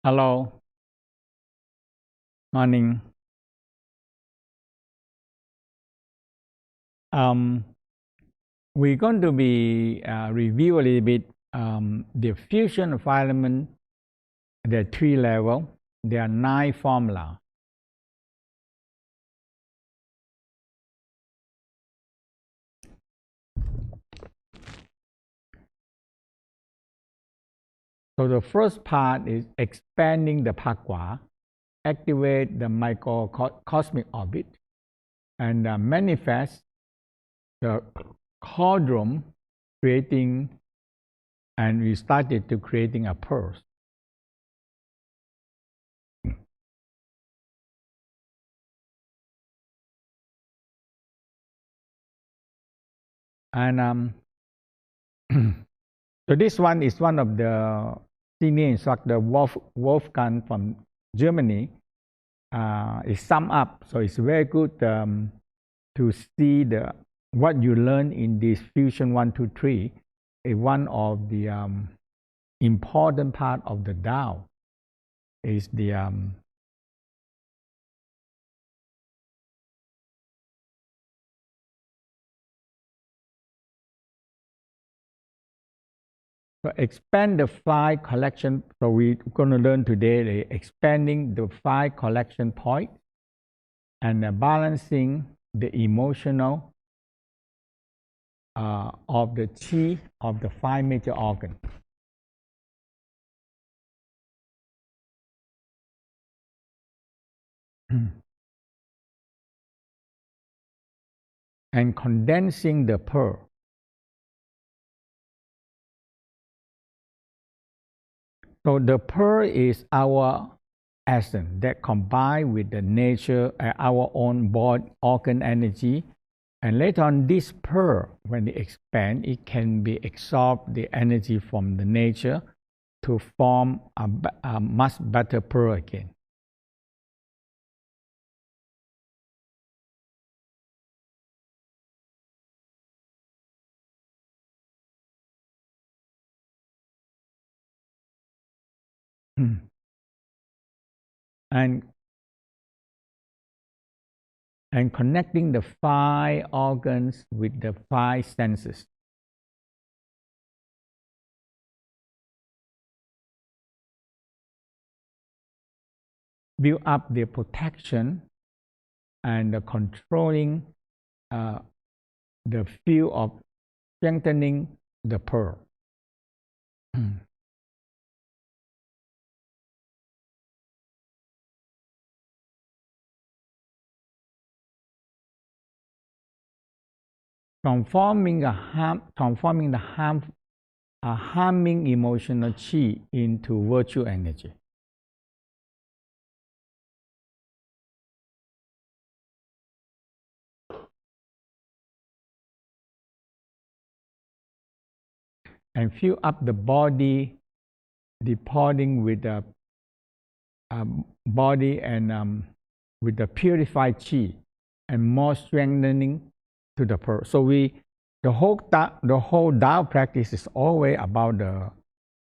Hello, morning. Um, we're going to be review a little bit the fusion of element. There are three levels. There are 9 formula. So the first part is expanding the Pakwa, activate the microcosmic orbit, and manifest the cauldron, creating, and we started to creating a pulse. And so this one is one of the senior instructor, Wolfgang from Germany. It sum up, so it's very good to see what you learn in this fusion 1, 2, 3 is one of the important part of the Tao. Is the so expand the 5 collection. So we're going to learn today the expanding the 5 collection point and balancing the emotional of the chi of the 5 major organs. And condensing the pearl. So the pearl is our essence that combine with the nature and our own body organ energy. And later on, this pearl, when it expands, it can be absorb the energy from the nature to form a much better pearl again. and connecting the 5 organs with the 5 senses. Build up the protection and the controlling the field of strengthening the pearl. Transforming the harming emotional chi into virtue energy. And fill up the body, departing with the body and with the purified chi, and more strengthening to the pearl. So the whole Tao practice is always about the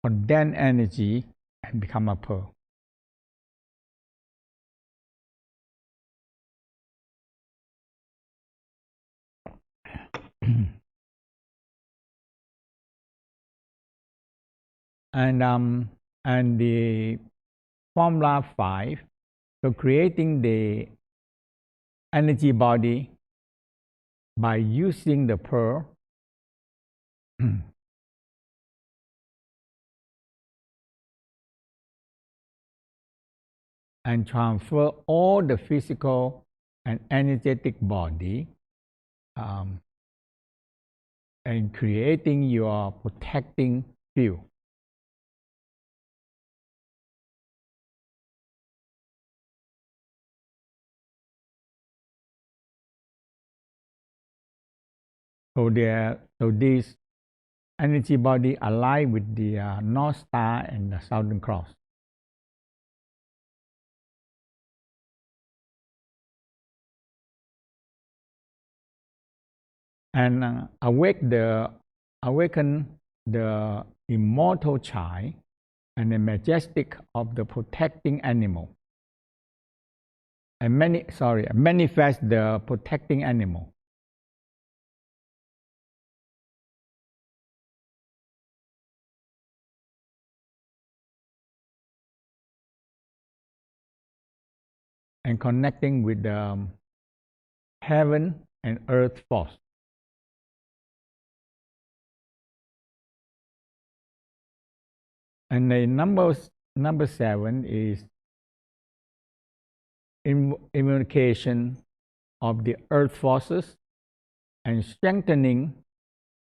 condensed energy and become a pearl. And the formula 5, so creating the energy body by using the pearl and transfer all the physical and energetic body and creating your protecting field. So this energy body align with the North Star and the Southern Cross. And awaken the immortal child and the majestic of the protecting animal. And manifest the protecting animal. And connecting with the heaven and earth force. And the number 7 is invocation of the earth forces and strengthening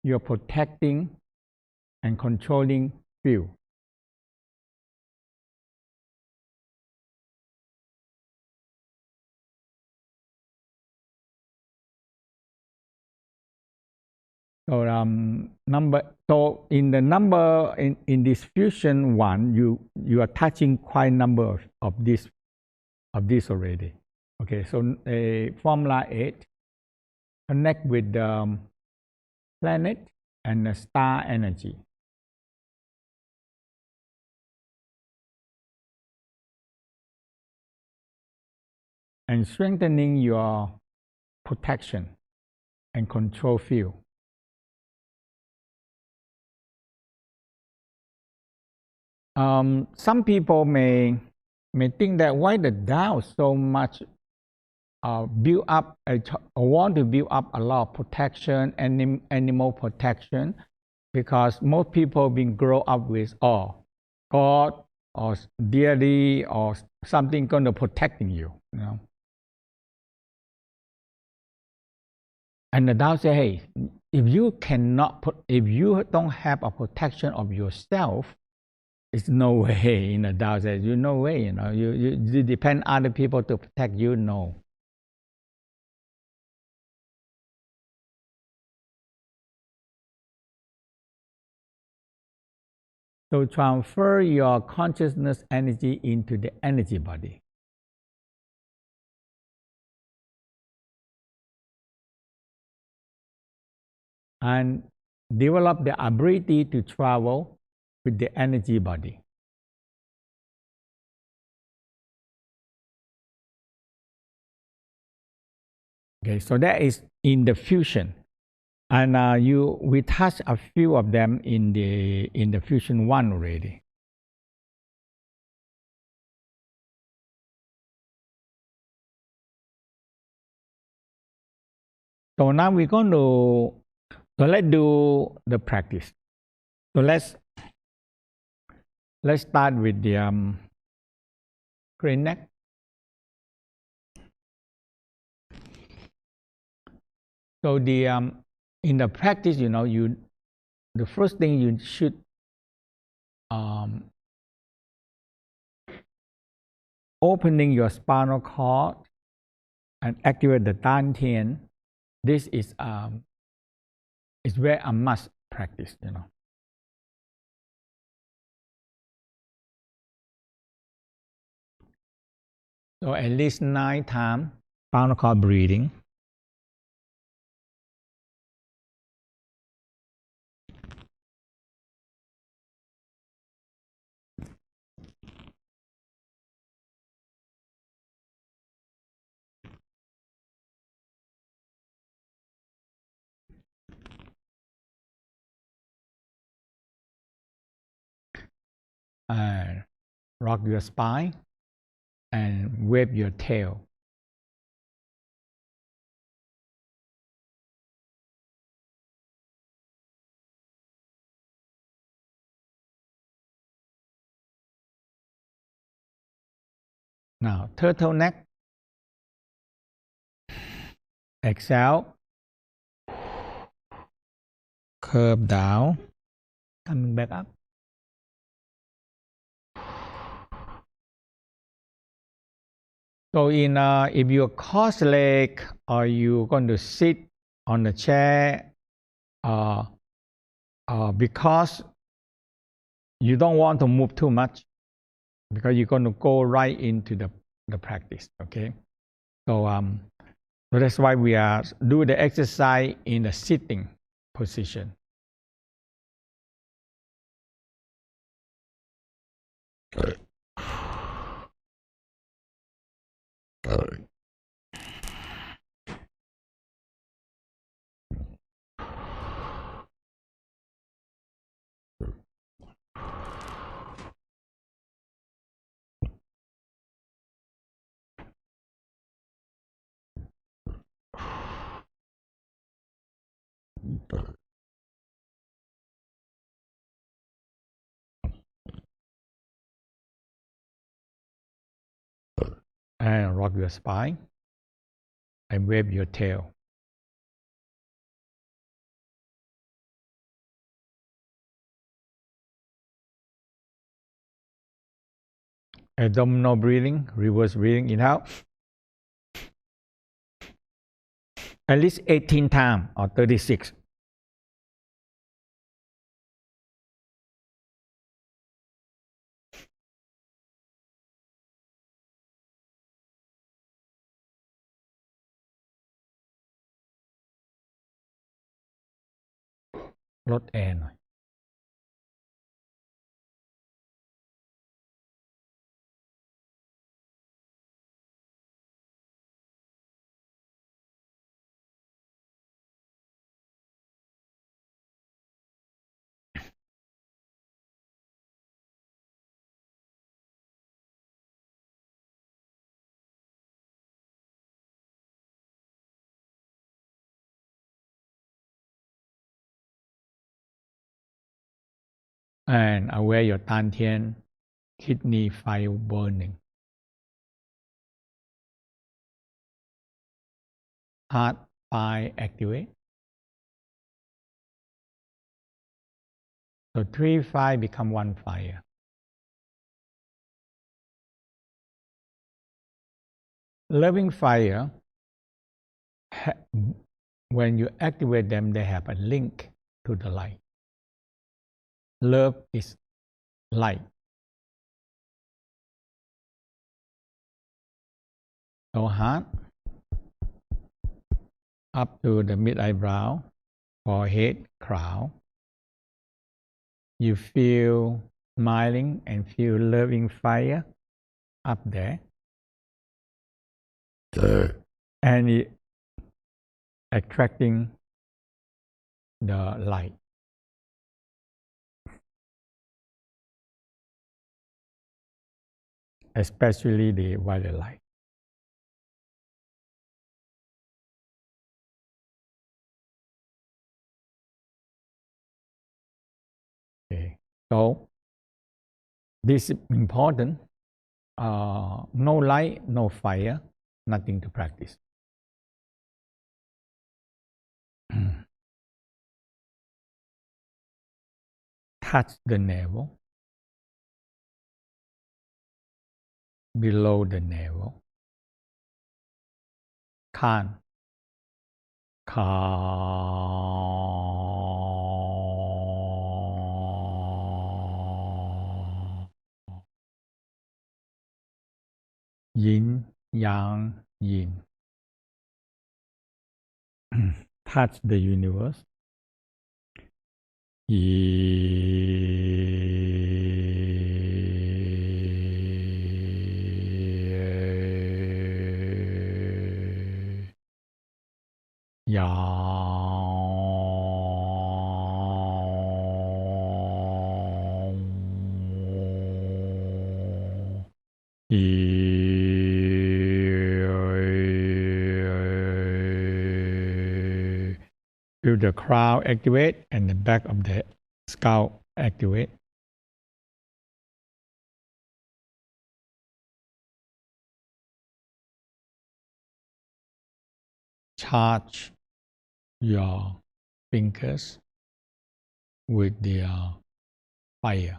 your protecting and controlling field. So in the number in this fusion 1, you are touching quite a number of this already. Okay, so formula 8 connect with the planet and the star energy. And strengthening your protection and control field. Some people may think that why the Tao so much build up want to build up a lot of protection, animal protection, because most people been grow up with God or deity or something going to protecting you, you know. And the Tao say, hey, if you don't have a protection of yourself, it's no way. In the Tao says, no way. You know, you depend on other people to protect you. No. So transfer your consciousness energy into the energy body. And develop the ability to travel with the energy body. Okay, so that is in the fusion, and we touched a few of them in the fusion 1 already. So now we're going to let's do the practice. So let's start with the crane neck. So in the practice, you know, the first thing you should opening your spinal cord and activate the dantian. This is where a must practice, you know. So at least 9 times spinal cord breathing. Rock your spine and wave your tail. Now, turtleneck. Exhale. Curve down. Coming back up. So if you're cross-legged or you're going to sit on the chair because you don't want to move too much, because you're going to go right into the practice, okay? So that's why we are do the exercise in the sitting position. And rock your spine and wave your tail. Abdominal breathing, reverse breathing, inhale. At least 18 times or 36. Lót air หน่อย And aware your 丹田 kidney fire burning. Heart fire activate. So 3 fire become 1 fire. Loving fire, when you activate them, they have a link to the light. Love is light. So heart up to the mid eyebrow, forehead, crown. You feel smiling and feel loving fire up there. And it attracting the light. Especially the violet light. Okay. So this is important. No light, no fire, nothing to practice. Touch the navel, below the navel. Can. Yin, yang, yin. Touch the universe. Feel the crown activate and the back of the skull activate. Charge your fingers with the fire.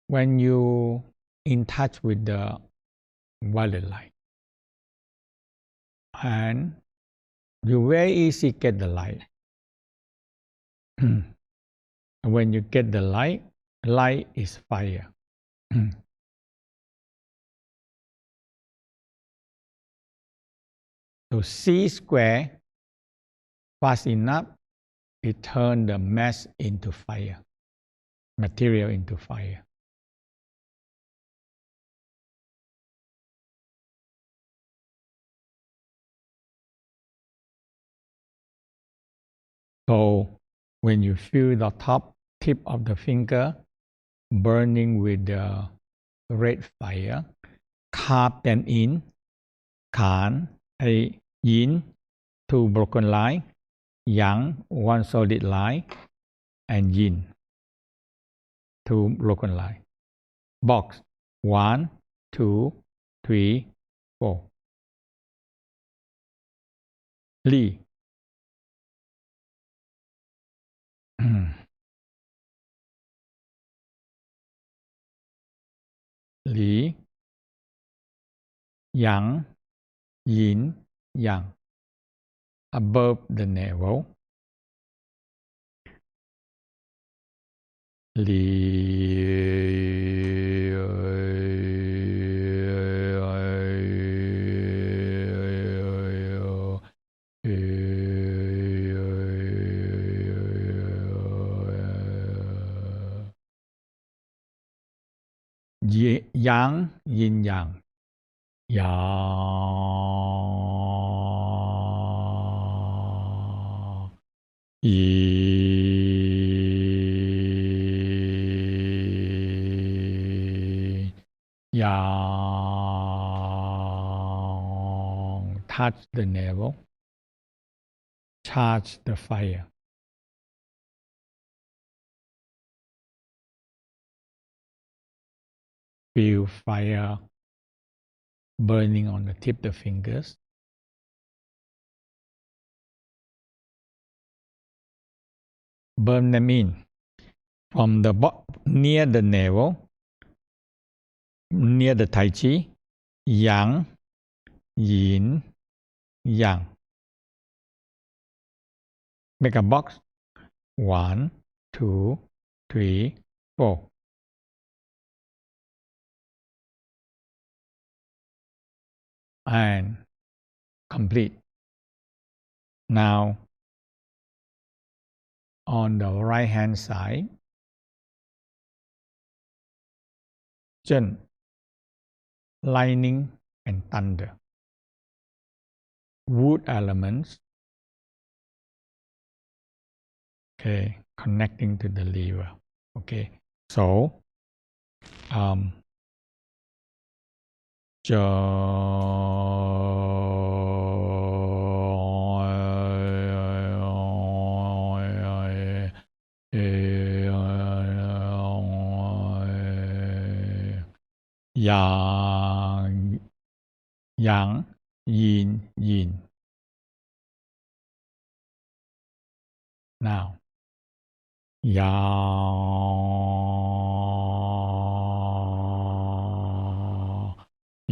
When you in touch with the violet light, and you very easy get the light. When you get the light, light is fire. So C square fast enough it turns the mass into fire, material into fire. So when you feel the top tip of the finger burning with the red fire, carve them in, ขานไอ yin, two broken line, yang, one solid line, and yin, two broken line. Box, 1, 2, 3, 4. Li. Li, yang, yin, yang. Above the navel. Yang, yin yang. Yang, yin, yang. Touch the navel. Charge the fire. Feel fire burning on the tip of the fingers. Burn them in from the near the navel, near the Tai Chi, yang, yin, yang. Make a box. 1, 2, 3, 4. And complete. Now, on the right hand side, Chen, lightning and thunder. Wood elements. Okay, connecting to the liver. Okay, so yang, yang, yin, yin. Now, yang,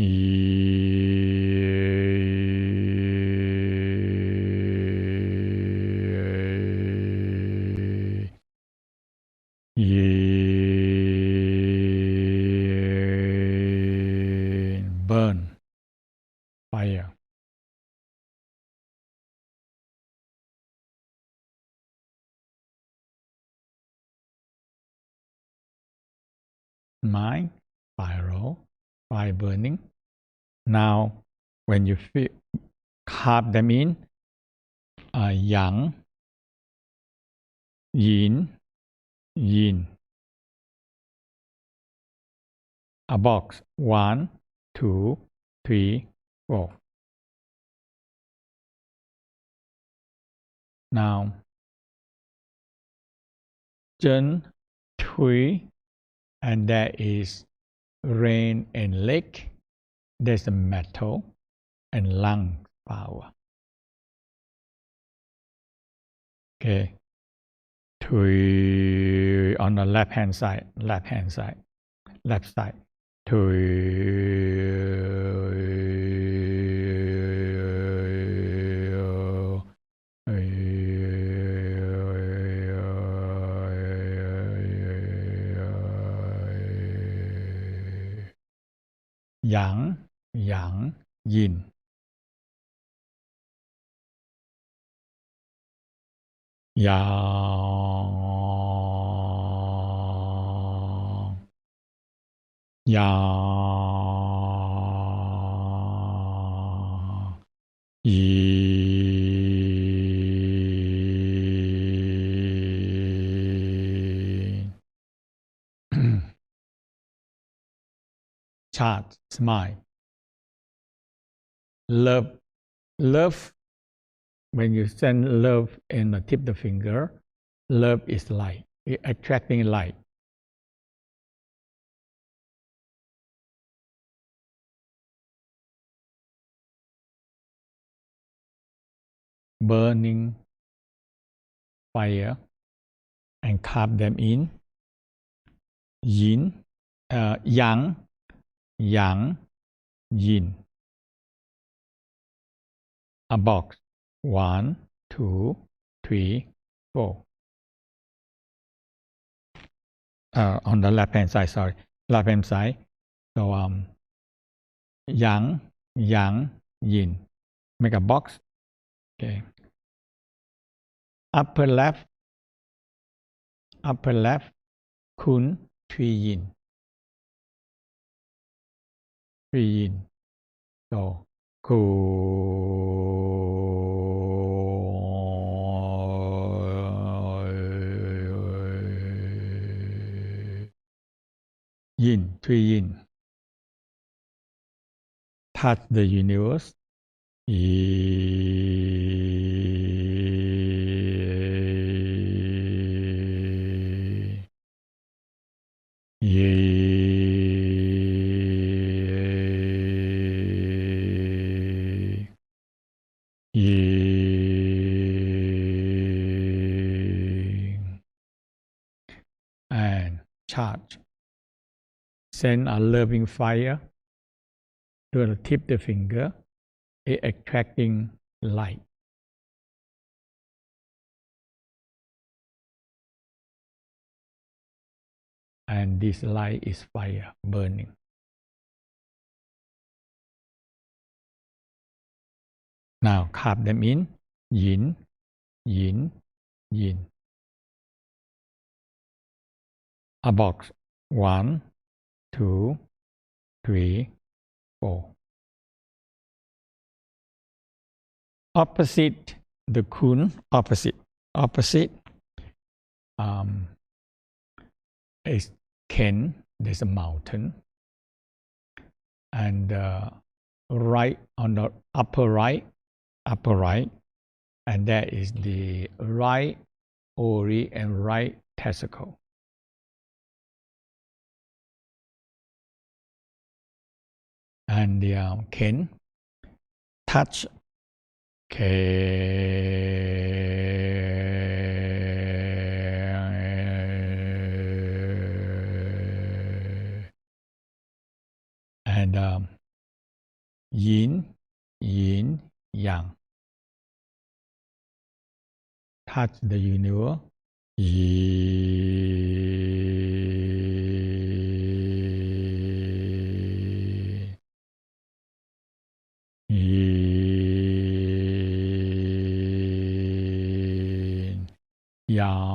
yin. Burn. Fire. Mind, spiral, fire burning. Now, when you feel, carve them in, yang, yin, yin. A box. 1, 2, 3, 4. Now, Chen, Tui, and there is rain and lake. There's a metal and lung power. Okay. Tui on the left side. Left side. Tui. Yang, yang, yin. yang, yang, yin. Chant, smile. Love, love. When you send love in the tip of the finger, love is light, attracting light. Burning fire and carve them in yin, yang, yang, yin. A box. 1, 2, 3, 4. On the left hand side, sorry, left hand side. So yang, yang, yin. Make a box. Okay. Upper left, kun, 3 yin. 3 yin. So yin, 3 yin. Touch the universe. And charge. Send a loving fire to the tip of the finger, attracting light. And this light is fire burning. Now carve them in yin, yin, yin. A box. 1, 2, 3, 4. Opposite the kun, opposite is Ken. There's a mountain, and right on the upper right, and that is the right ori and right testicle. And the Ken touch and yin, yin, yang. Touch the universe. Yin, yang.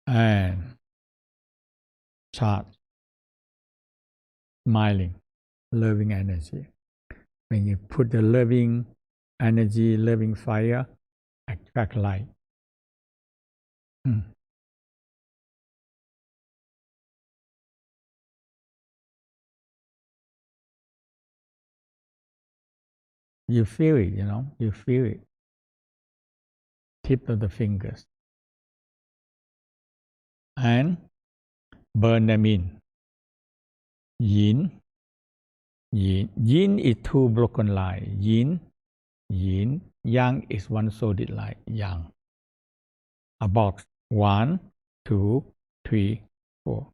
And chart. Smiling, loving energy. When you put the loving energy, loving fire, attract light. You feel it, you feel it. Tip of the fingers. And burn them in. Yin, yin. Yin is 2 broken lines. Yin, yin. Yang is 1 solid line. Yang. A box. 1, 2, 3, 4.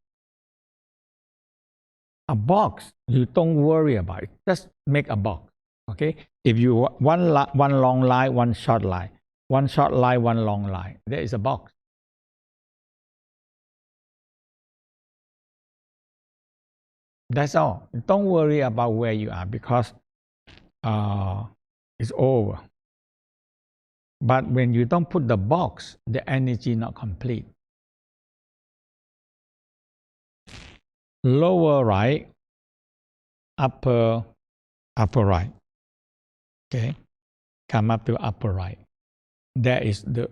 A box, you don't worry about it. Just make a box. Okay? If you want one long line, one short line. One short line, one long line. There is a box. That's all. Don't worry about where you are because it's over. But when you don't put the box, the energy not complete. Lower right, upper right. Okay, come up to upper right. There is the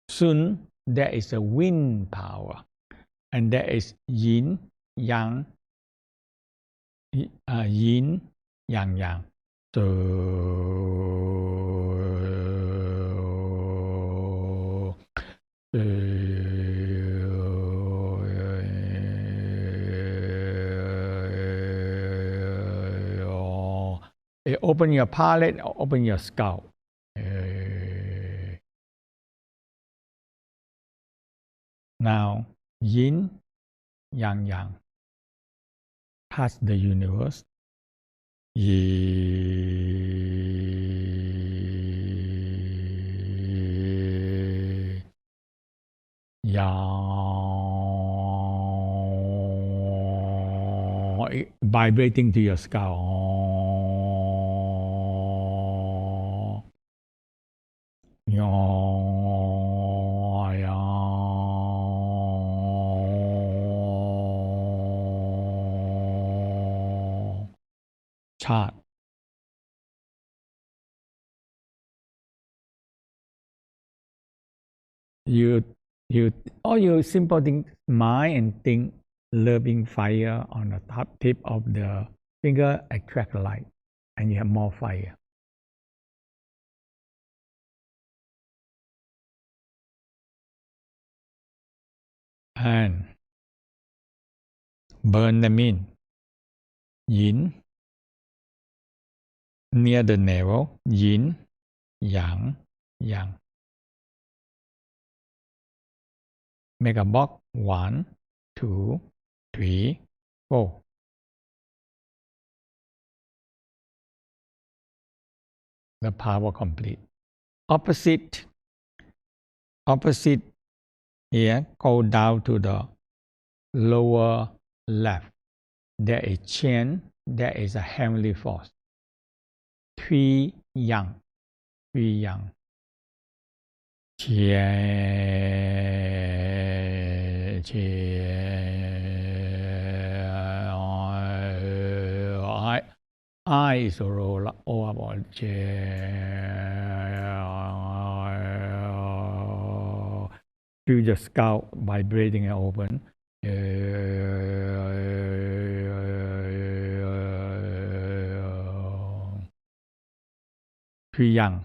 sun. There is a wind power, and there is yin, yang, yin, yang. So open your palate, open your skull. Now, yin, yang, touch the universe. Vibrating to your skull. Chart. You all your simple things, mind and think, loving fire on the top tip of the finger attract light, and you have more fire. And burn them in. Yin, near the navel, yin, yang. Make a box. 1, 2, 3, 4. The power complete. Opposite here, go down to the lower left. There is Chen, there is a heavenly force. 3 yang. I is all about feel the skull vibrating and open. Yang.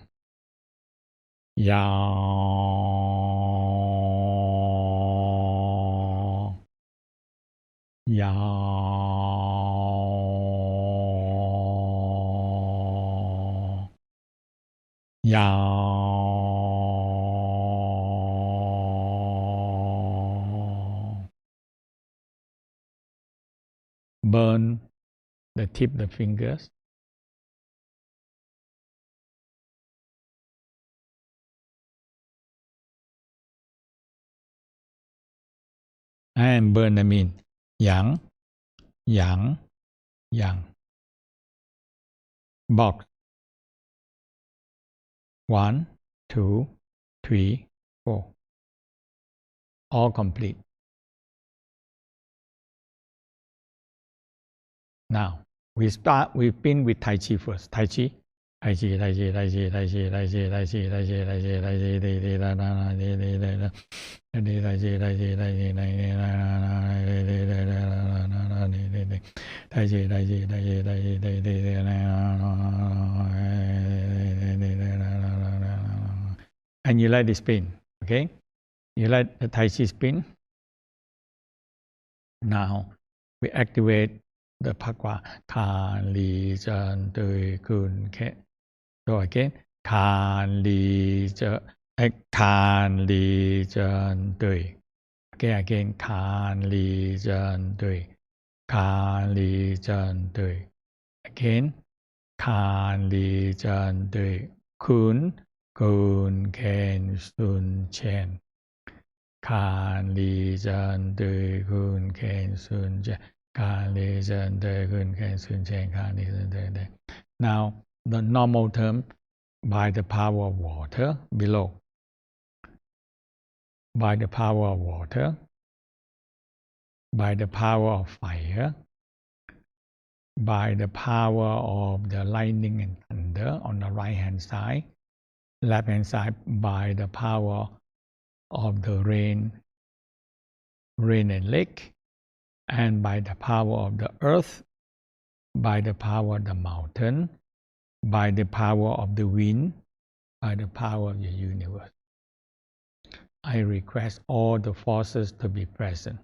Burn the tip of the fingers. And burn them in. Yang. Box. 1, 2, 3, 4. All complete. Now, we begin with Tai Chi first. Tai Chi. And you let it spin, okay? You let the Tai Chi spin. Now, we activate the Pakwa. Kan Li Zhen Dui Kun Ke. So again, Kan Li Zhen Dui. Again, Kan Li Zhen Dui. Kan Li Zhen Dui. Again, Kan Li Zhen Dui. Kun Ken Sun Chen. Kan Li Zhen Dui Kun Ken Sun Chen. Now, the normal term, by the power of water below, by the power of water, by the power of fire, by the power of the lightning and thunder on the right hand side, left hand side by the power of the rain and lake, and by the power of the earth, by the power of the mountain, by the power of the wind, by the power of the universe. I request all the forces to be present.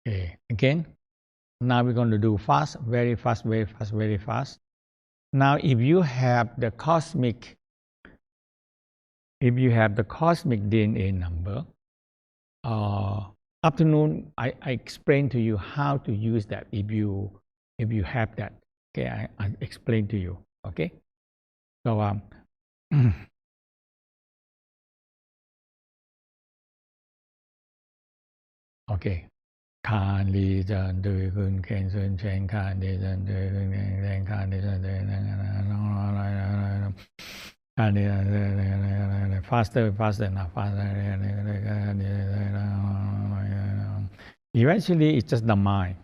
Okay, again, now we're going to do fast, very fast, very fast, very fast. Now, if you have the cosmic DNA number, afternoon I explain to you how to use that if you have that. Okay, I explain to you. Okay, so okay. 看地震对kun ken sun chen 看地震对kun ken ken 看地震对看地震 faster now faster. Eventually it's just the mind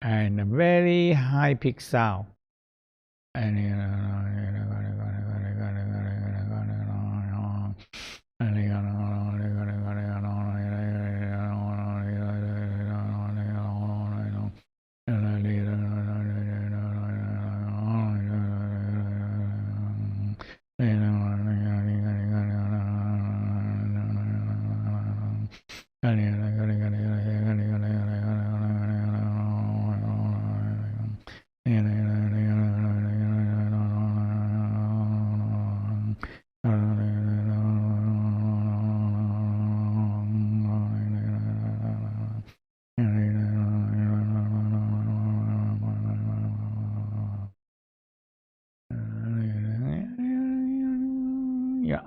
and a very high pitch sound and your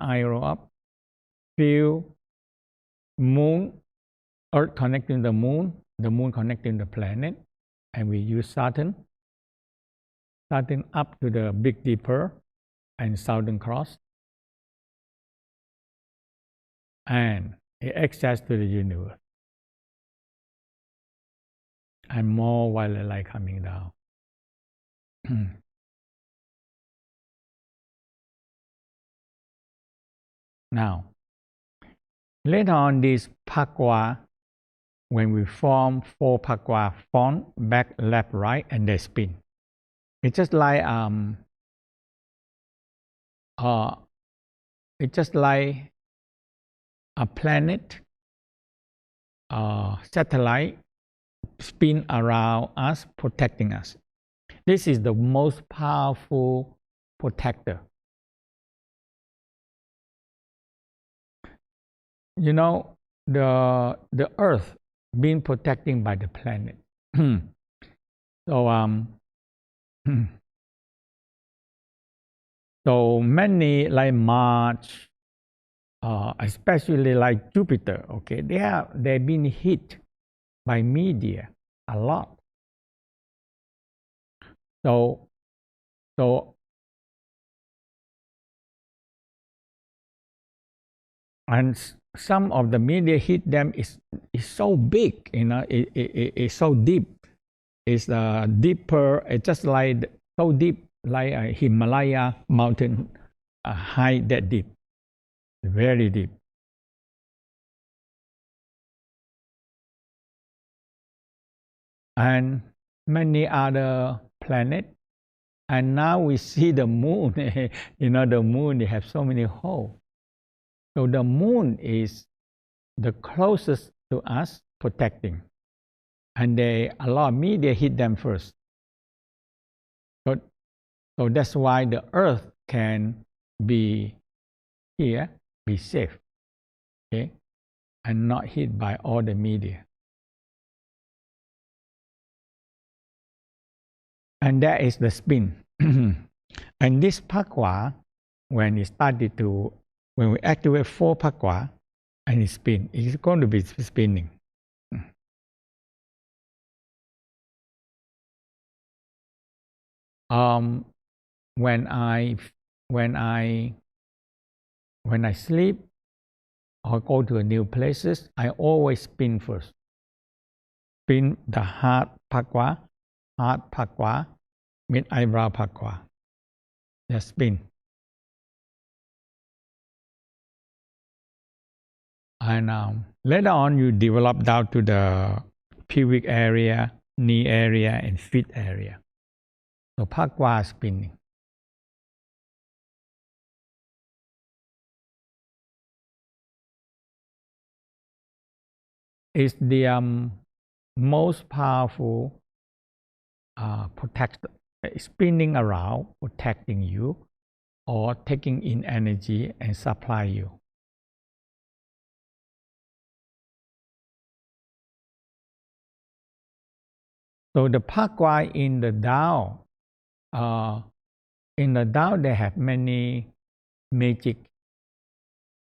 eye roll up, feel moon, earth connecting the moon connecting the planet, and we use Saturn up to the Big Dipper and Southern Cross, and access to the universe, and more violet light coming down. Now, later on, this Pakwa, when we form 4 Pakwa, front, back, left, right, and they spin. It's just like a planet, satellite spin around us, protecting us. This is the most powerful protector. You know, the Earth being protected by the planet. So many like Mars, especially like Jupiter, okay, they've been hit by media a lot. So and some of the media hit them is so big, you know, it's so deep. It's deeper. It's just like so deep, like a Himalaya mountain, high that deep, very deep. And many other planets. And now we see the moon. You know, the moon, they have so many holes. So the moon is the closest to us, protecting. And a lot of media hit them first. So that's why the Earth can be here, be safe, okay, and not hit by all the media. And that is the spin. And this Pakwa, when it started to when we activate 4 Pakwa and it spin, it's going to be spinning. When I sleep or go to new places, I always spin first. Spin the heart Pakwa, mid eyebrow Pakwa. Just spin. And later on, you develop down to the pubic area, knee area, and feet area. So Pakwa spinning. Is the most powerful spinning around, protecting you, or taking in energy and supply you. So the Pakwa in the Tao, they have many magic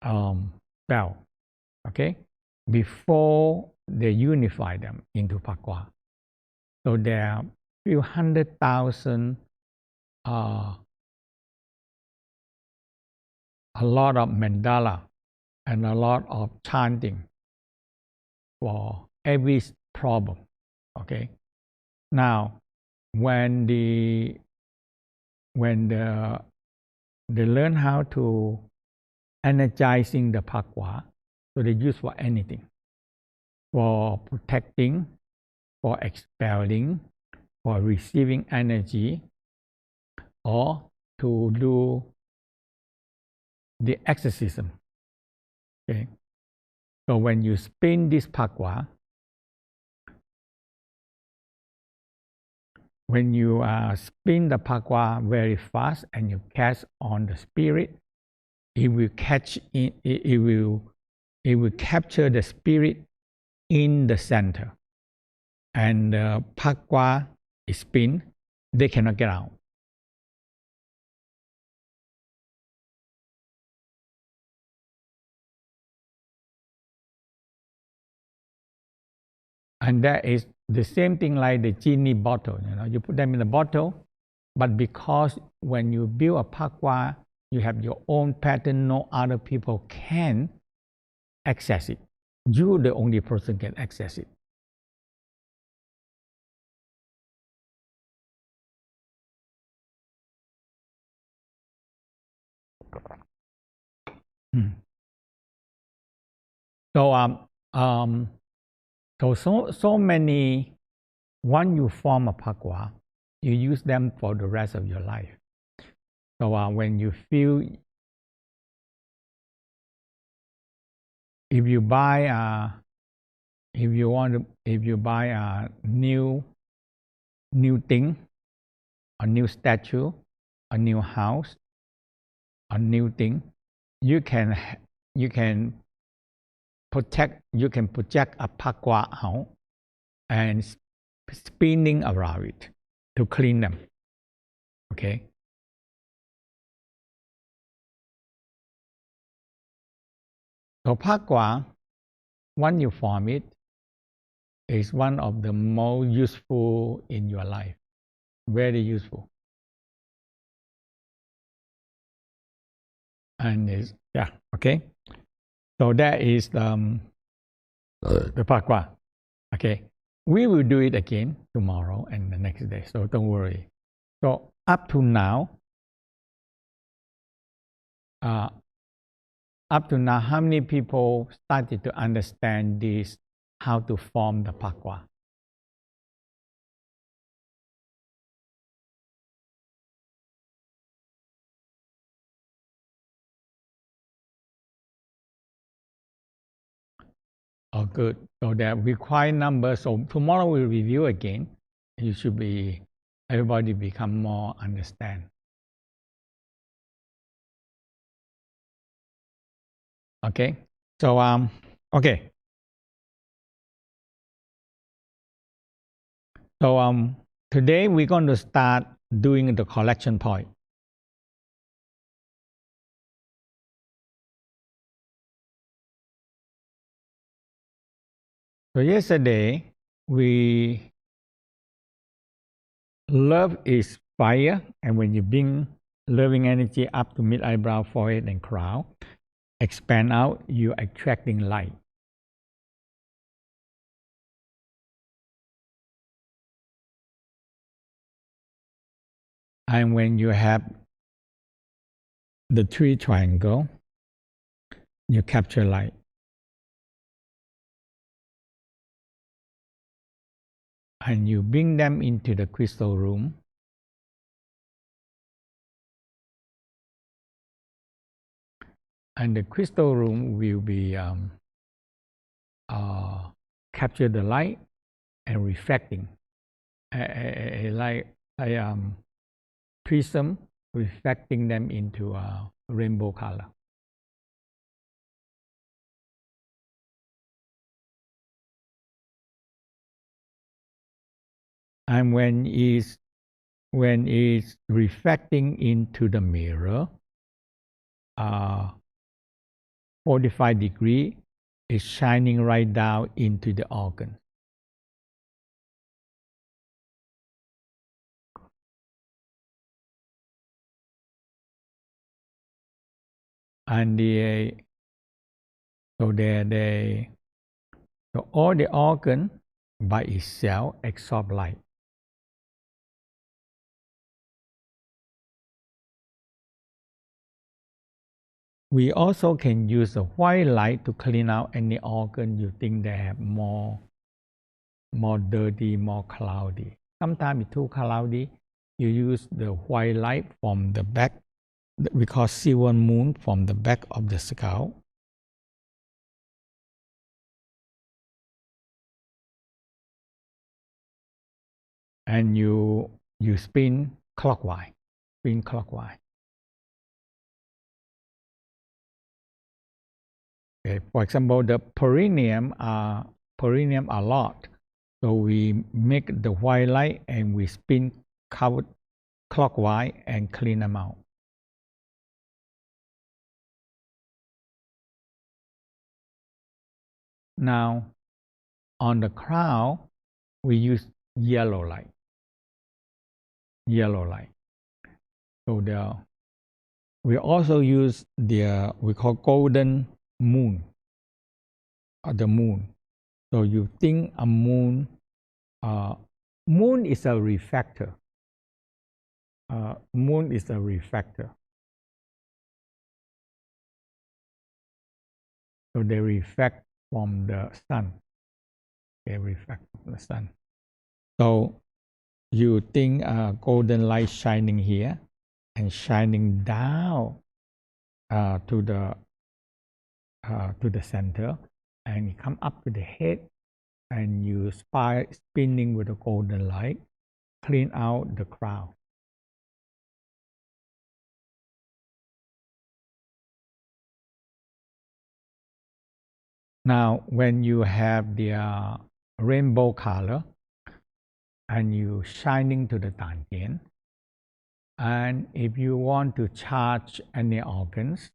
spells. Okay, before they unify them into Pakwa. So there are few 100,000, a lot of mandala and a lot of chanting for every problem. Okay. Now, when they learn how to energizing the Pakwa, so they use for anything, for protecting, for expelling, for receiving energy, or to do the exorcism. Okay. So when you spin this Pakwa, when you spin the Pakwa very fast and you cast on the spirit, it will capture the spirit in the center, and the Pakwa is spin. They cannot get out. And that is the same thing like the genie bottle. You put them in the bottle, but because when you build a Pakwa, you have your own pattern, no other people can access it. You, the only person, can access it. So many. Once you form a Pakwa, you use them for the rest of your life. So when you feel, if you buy a new thing, a new statue, a new house, a new thing, you can project a Pakwa out and spinning around it to clean them. Okay. So Pakwa, when you form it, is one of the most useful in your life. Very useful. And it's, yeah, okay. So that is the Pakwa. Okay. We will do it again tomorrow and the next day. So don't worry. So up to now, how many people started to understand this, how to form the Pakwa? Oh, good. So that required number. So tomorrow we'll review again. You should be, everybody become more understand. Okay. So okay. So today we're going to start doing the collection point. So yesterday we love is fire, and when you bring loving energy up to mid eyebrow, forehead, and crown, expand out, you're attracting light. And when you have the three triangle, you capture light. And you bring them into the crystal room. And the crystal room will be capture the light and reflecting like a prism, reflecting them into a rainbow color. And when it's reflecting into the mirror, 45 degrees is shining right down into the organ. And so all the organ by itself absorb light. We also can use the white light to clean out any organ you think they have more dirty, more cloudy. Sometimes it's too cloudy. You use the white light from the back, we call silver moon, from the back of the skull. And you spin clockwise. Spin clockwise. Okay. For example, the perineum are a lot. So we make the white light and we spin clockwise and clean them out. Now, on the crown, we use yellow light. So we also use we call golden moon, the moon. So you think a moon, moon is a reflector. Moon is a reflector. So they reflect from the sun. They reflect from the sun. So you think golden light shining here and shining down to the center, and it come up to the head, and you spinning with the golden light, clean out the crown. Now, when you have the rainbow color and you shining to the dantian, and if you want to charge any organs,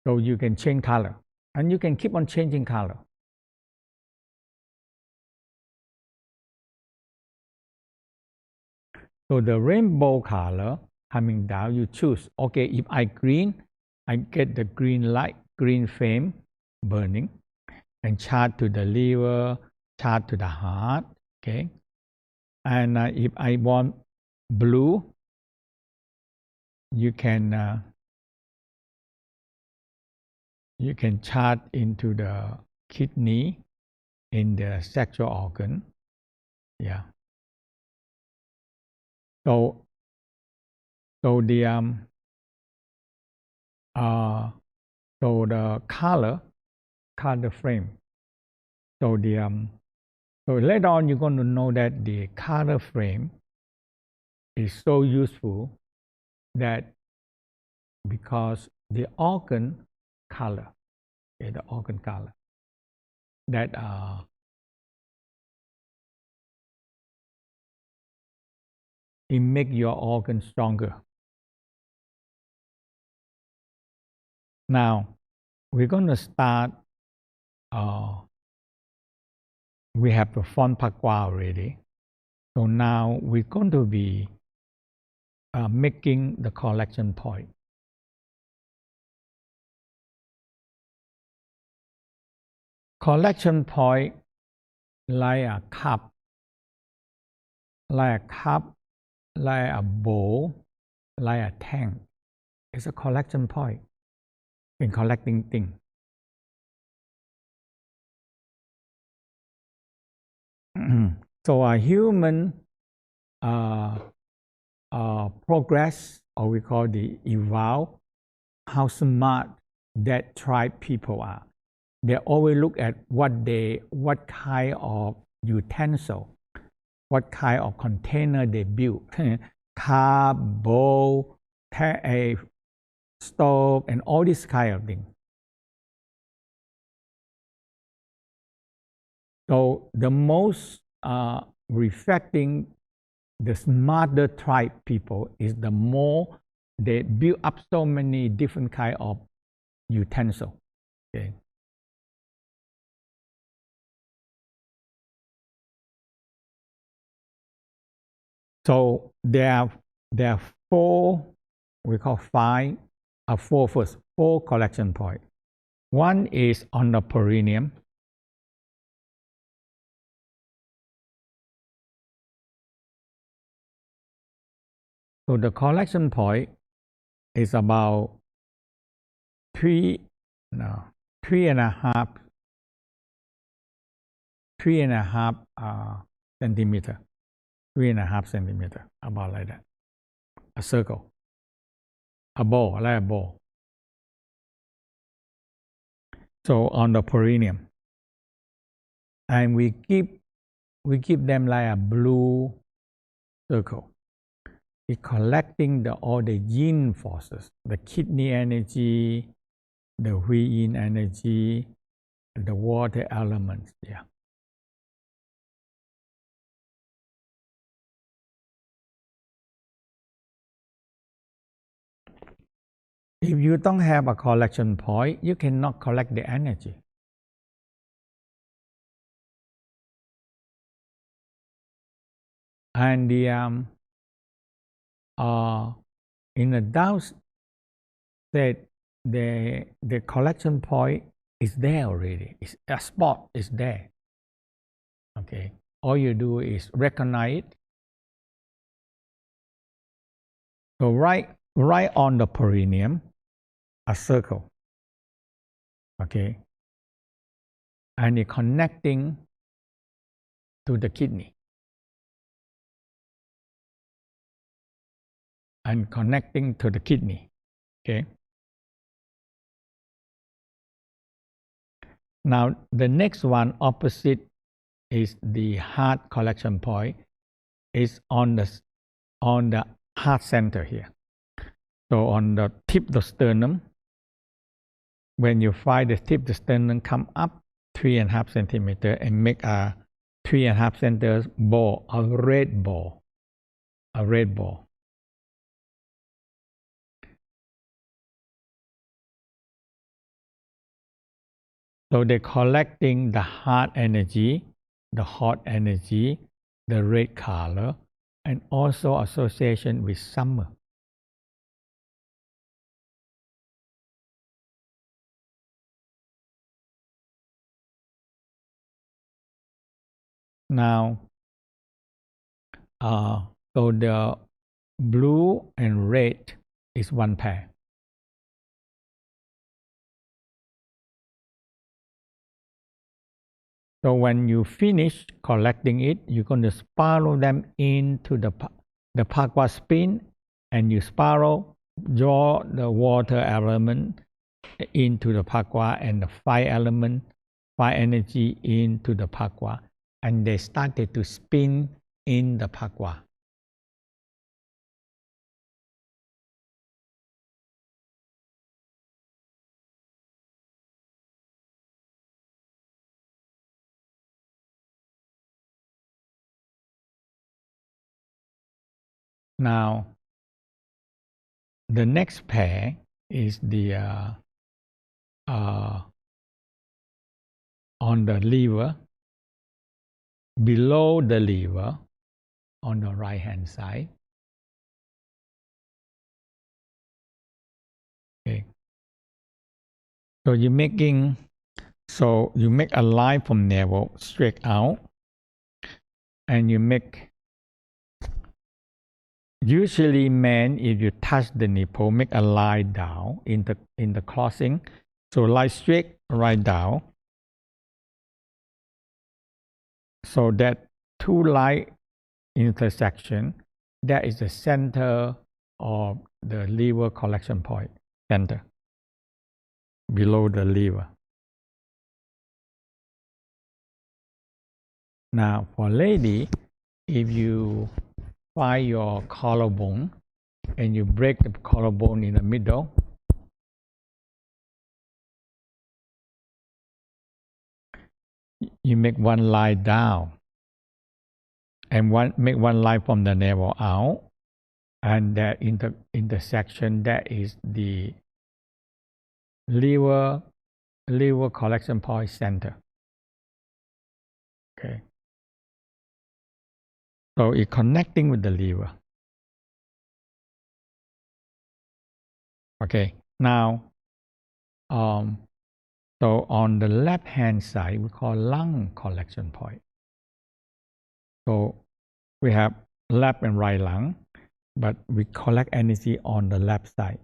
so you can change color, and you can keep on changing color. So the rainbow color coming down, you choose, okay, if I green, I get the green light, green flame burning, and charge to the liver, charge to the heart, okay? And if I want blue, you can charge into the kidney, in the sexual organ, yeah. So the color frame. So so later on you're going to know that the color frame is so useful, that because the organ color, okay, the organ color, that it make your organ stronger. Now we're going to start we have the font Pakwa already. So now we're going to be making the collection point. Collection point like a cup, like a bowl, like a tank. It's a collection point in collecting things. So a human progress, or we call the evolve, how smart that tribe people are. They always look at what kind of utensil, what kind of container they build. Car, bowl, a stove, and all this kind of thing. So the most reflecting the smarter tribe people is the more they build up so many different kind of utensil. Okay. So there are four, we call five, four collection points. One is on the perineum. So the collection point is about 3.5 centimeter. 3.5 centimeter, about like that. A circle. A ball, like a ball. So on the perineum. And we keep them like a blue circle. It's collecting all the yin forces, the kidney energy, the yin energy, the water elements. Yeah. If you don't have a collection point, you cannot collect the energy. And in the Tao state, the collection point is there already. It's a spot is there. Okay. All you do is recognize it. So right on the perineum, a circle. Okay. And it's connecting to the kidney. And connecting to the kidney. Okay. Now the next one opposite is the heart collection point. Is on the heart center here. So on the tip of the sternum, when you find the tip of the sternum come up 3.5 centimeter and make a 3.5 centimeter ball, a red ball. So they're collecting the heart energy, the hot energy, the red color, and also association with summer. Now, so the blue and red is one pair. So when you finish collecting it, you're going to spiral them into the Pakwa spleen, and you spiral, draw the water element into the Pakwa and the fire element, fire energy into the Pakwa, and they started to spin in the Pakwa. Now, the next pair is the on the liver, below the liver on the right hand side. Okay. So you make a line from navel straight out, and you make, usually men, if you touch the nipple, make a line down in the crossing. So line straight right down. So that two line intersection, that is the center of the liver collection point, center, below the liver. Now for lady, if you find your collarbone and you break the collarbone in the middle, you make one line down and make one line from the navel out, and that intersection, that is the liver collection point center. Okay. So it's connecting with the liver. Okay. Now, so on the left hand side, we call lung collection point. So we have left and right lung, but we collect energy on the left side.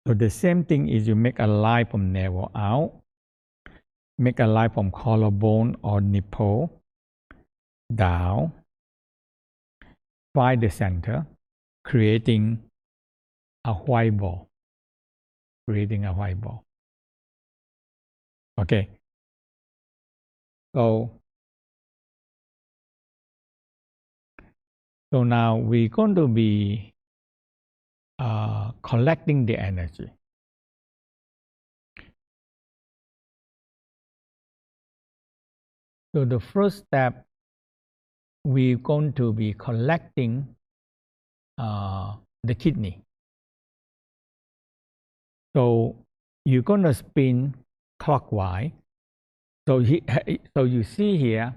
So the same thing is, you make a line from navel out, make a line from collarbone or nipple down, find the center, creating a white ball. Okay. So now we're going to be collecting the energy. So the first step, we're going to be collecting the kidney. So you're going to spin clockwise. So you see here,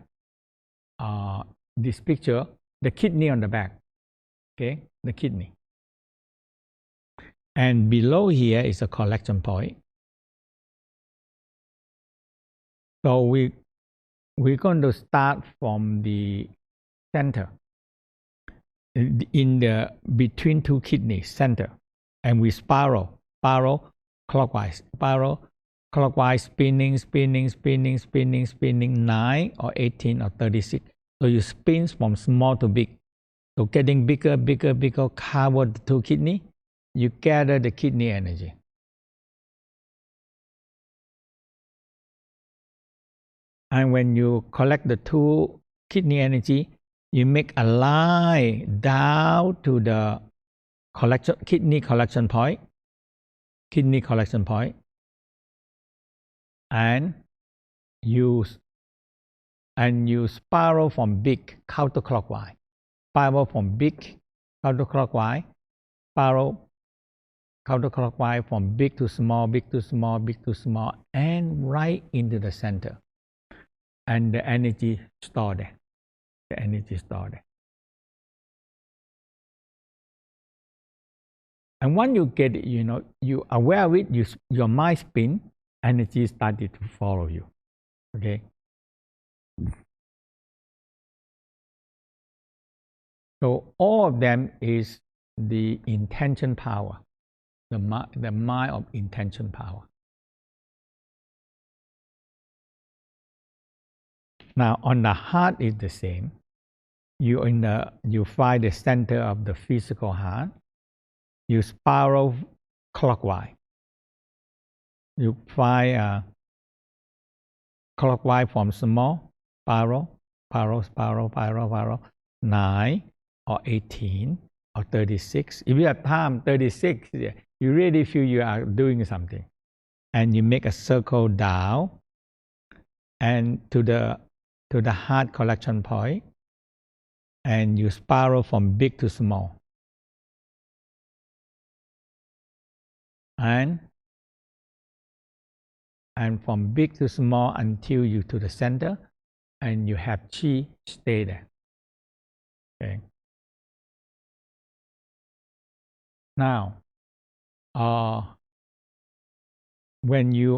this picture, the kidney on the back. Okay, the kidney. And below here is a collection point. So we're going to start from the center, in the between two kidneys, center, and we spiral clockwise, spinning 9 or 18 or 36. So you spin from small to big. So getting bigger, cover the two kidney, you gather the kidney energy. And when you collect the two kidney energy, you make a line down to the kidney collection point, and you spiral from big counterclockwise. Spiral from big counterclockwise, spiral counterclockwise from big to small, and right into the center. And the energy stored there. And once you get it, you aware of it, your mind spin, energy started to follow you. Okay. So all of them is the intention power, the mind of intention power. Now on the heart is the same. You find the center of the physical heart. You spiral clockwise. You find clockwise from small, spiral, 9 or 18 or 36. If you have time, 36, you really feel you are doing something. And you make a circle down and to the heart collection point, and you spiral from big to small. And and from big to small until you to the center, and you have chi stay there. Okay. Now, when you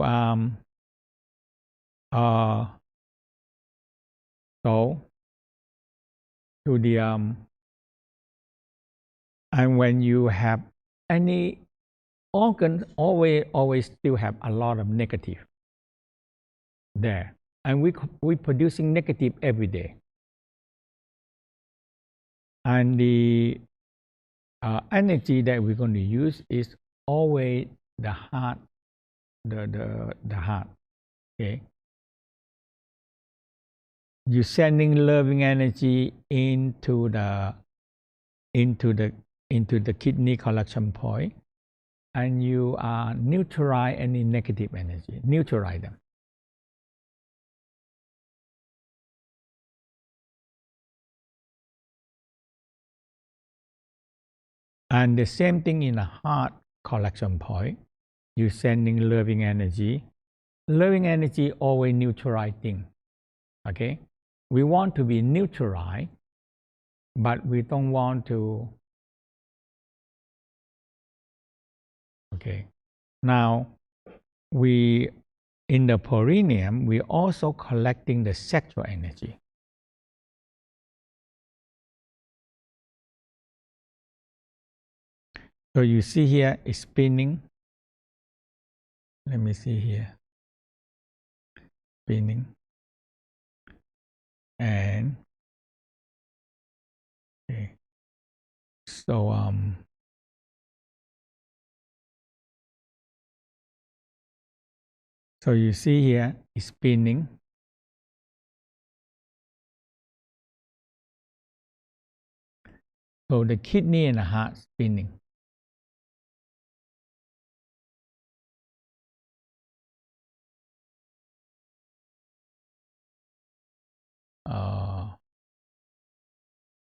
go to the and when you have any organ, always still have a lot of negative there, and we producing negative every day, and the energy that we're going to use is always the heart, the heart. Okay, you're sending loving energy into the kidney collection point, and you neutralize any negative energy, neutralize them. And the same thing in the heart collection point, you're sending loving energy. Loving energy always neutralize things. Okay, we want to be neutralized, but we don't want to. Okay, now we in the perineum, we also collecting the sexual energy. So you see here is spinning. Let me see here. Spinning. And okay. So so you see here is spinning. So the kidney and the heart spinning.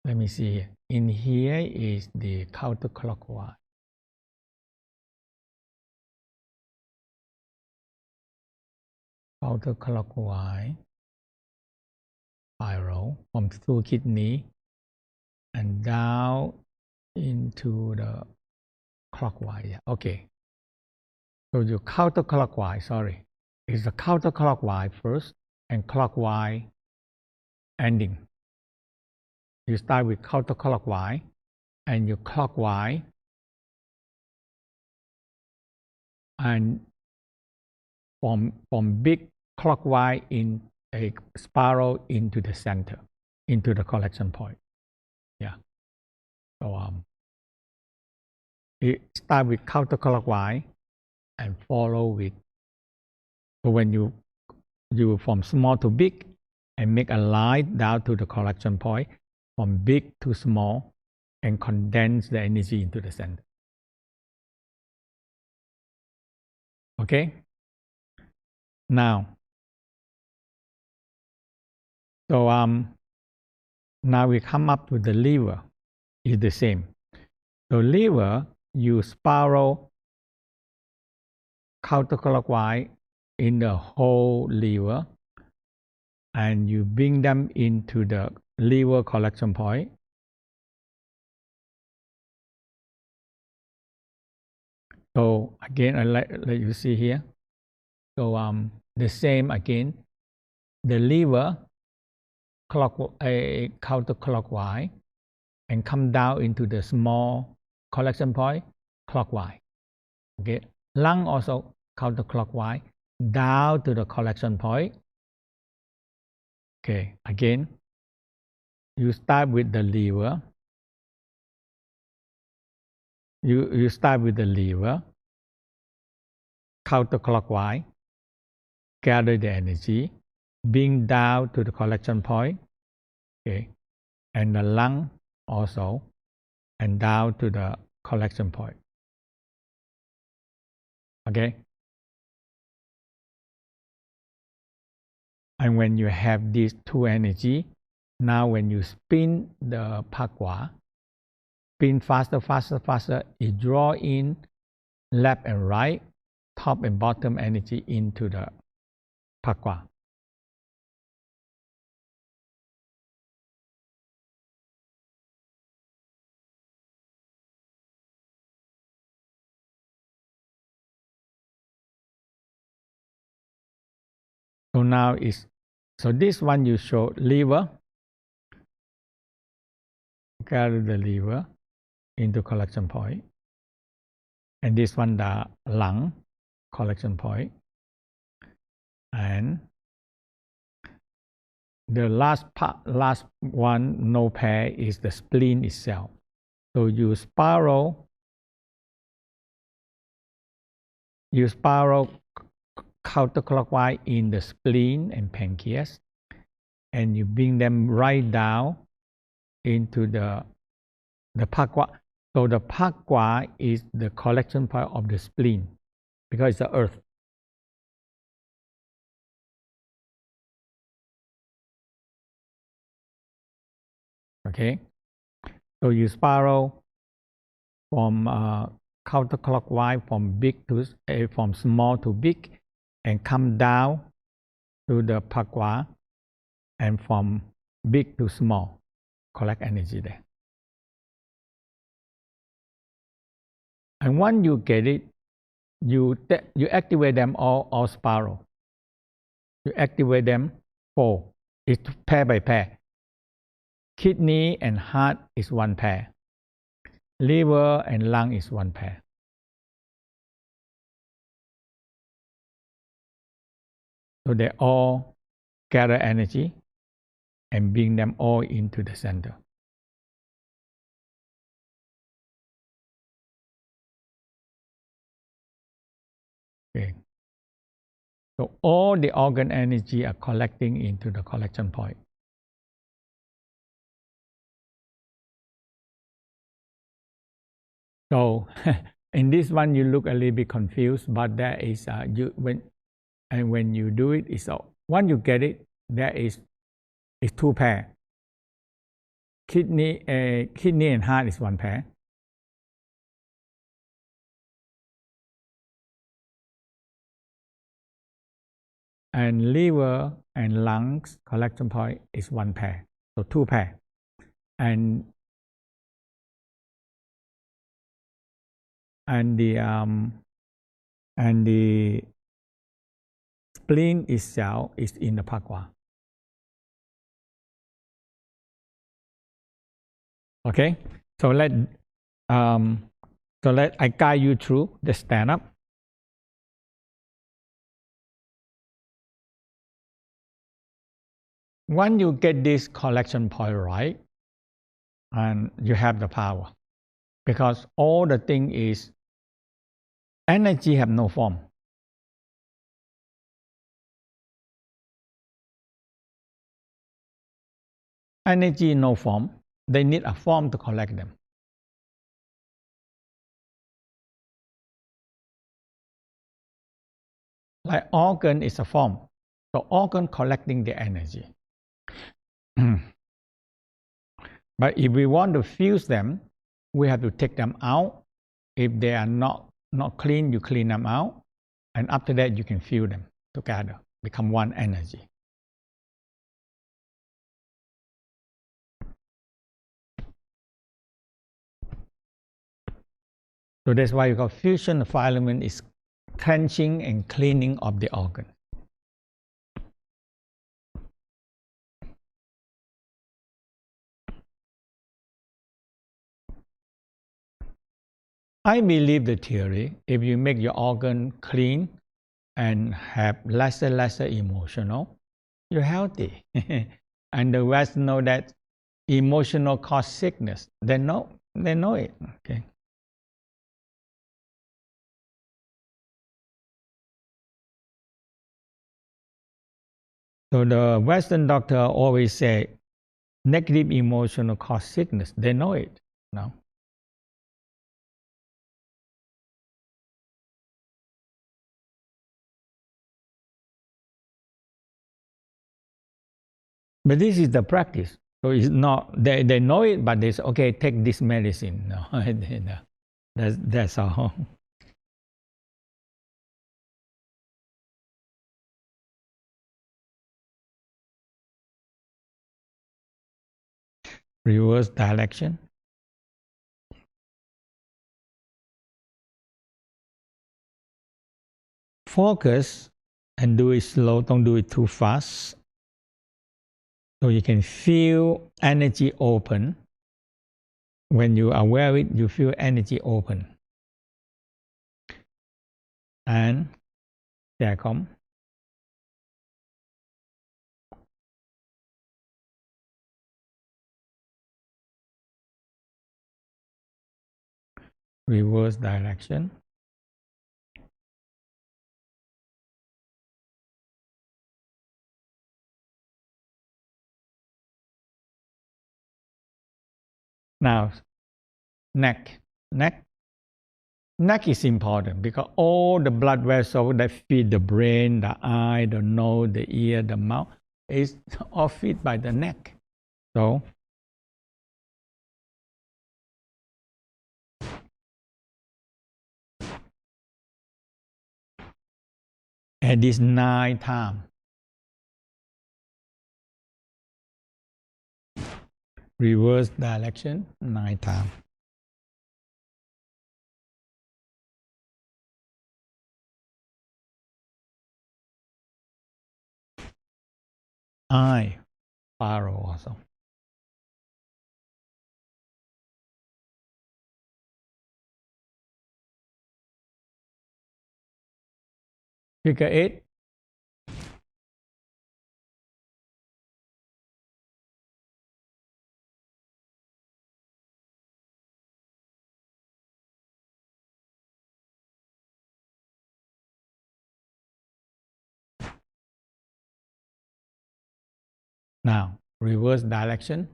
Let me see here. In here is the counterclockwise. Counterclockwise spiral from through kidney and down into the clockwise. Yeah. Okay. So you counterclockwise, sorry. It's the counterclockwise first and clockwise ending. You start with counterclockwise and you clockwise and from big clockwise in a spiral into the center, into the collection point. Yeah. So it start with counterclockwise and follow with. So when you from small to big and make a line down to the collection point, from big to small, and condense the energy into the center. Okay? Now, so now we come up with the liver. Is the same. So liver, you spiral counterclockwise in the whole liver, and you bring them into the liver collection point. So again, I let you see here. So the same again. The liver counterclockwise and come down into the small collection point clockwise. Okay. Lung also counterclockwise down to the collection point. Okay. Again, you start with the liver. You start with the liver, counterclockwise, gather the energy, bring down to the collection point, okay, and the lung also, and down to the collection point. Okay? And when you have these two energy, now when you spin the pakwa, spin faster, it draw in left and right, top and bottom energy into the Pakwa. So now so this one you show liver, carry the liver into collection point, and this one the lung collection point, and the last one no pair is the spleen itself. So you spiral counterclockwise in the spleen and pancreas, and you bring them right down into the Pakwa. So the Pakwa is the collection point of the spleen because it's the earth. Okay, so you spiral from counterclockwise from small to big, and come down to the Pakwa, and from big to small, collect energy there. And once you get it, you activate them all spiral. You activate them 4. It's pair by pair. Kidney and heart is one pair. Liver and lung is one pair. So they all gather energy and bring them all into the center. Okay. So all the organ energy are collecting into the collection point. So in this one you look a little bit confused, but there is when you do it, once you get it, there is 2 pair. Kidney and heart is one pair. And liver and lungs collection point is one pair. So 2 pair. And the spleen itself is in the Pakwa. Okay, so let I guide you through the stand up. Once you get this collection point right, and you have the power, because all the thing is energy have no form. Energy no form. They need a form to collect them. Like organ is a form. So organ collecting the energy. But if we want to fuse them, we have to take them out. If they are not clean, you clean them out. And after that, you can fuse them together, become one energy. So that's why you call fusion of element is cleansing and cleaning of the organ. I believe the theory, if you make your organ clean and have lesser emotional, you're healthy. And the West know that emotional cause sickness. They know it. Okay. So the Western doctor always say negative emotional cause sickness. They know it. No. But this is the practice. So it's not they know it, but they say, okay, take this medicine. No, that's all. reverse direction. Focus and do it slow, don't do it too fast. So you can feel energy open. When you are aware of it, you feel energy open. And there come. Reverse direction. Now, neck. Neck is important because all the blood vessels that feed the brain, the eye, the nose, the ear, the mouth is all fed by the neck. So, at this 9 times. Reverse direction 9 times. I follow also. Figure 8. Now, reverse direction.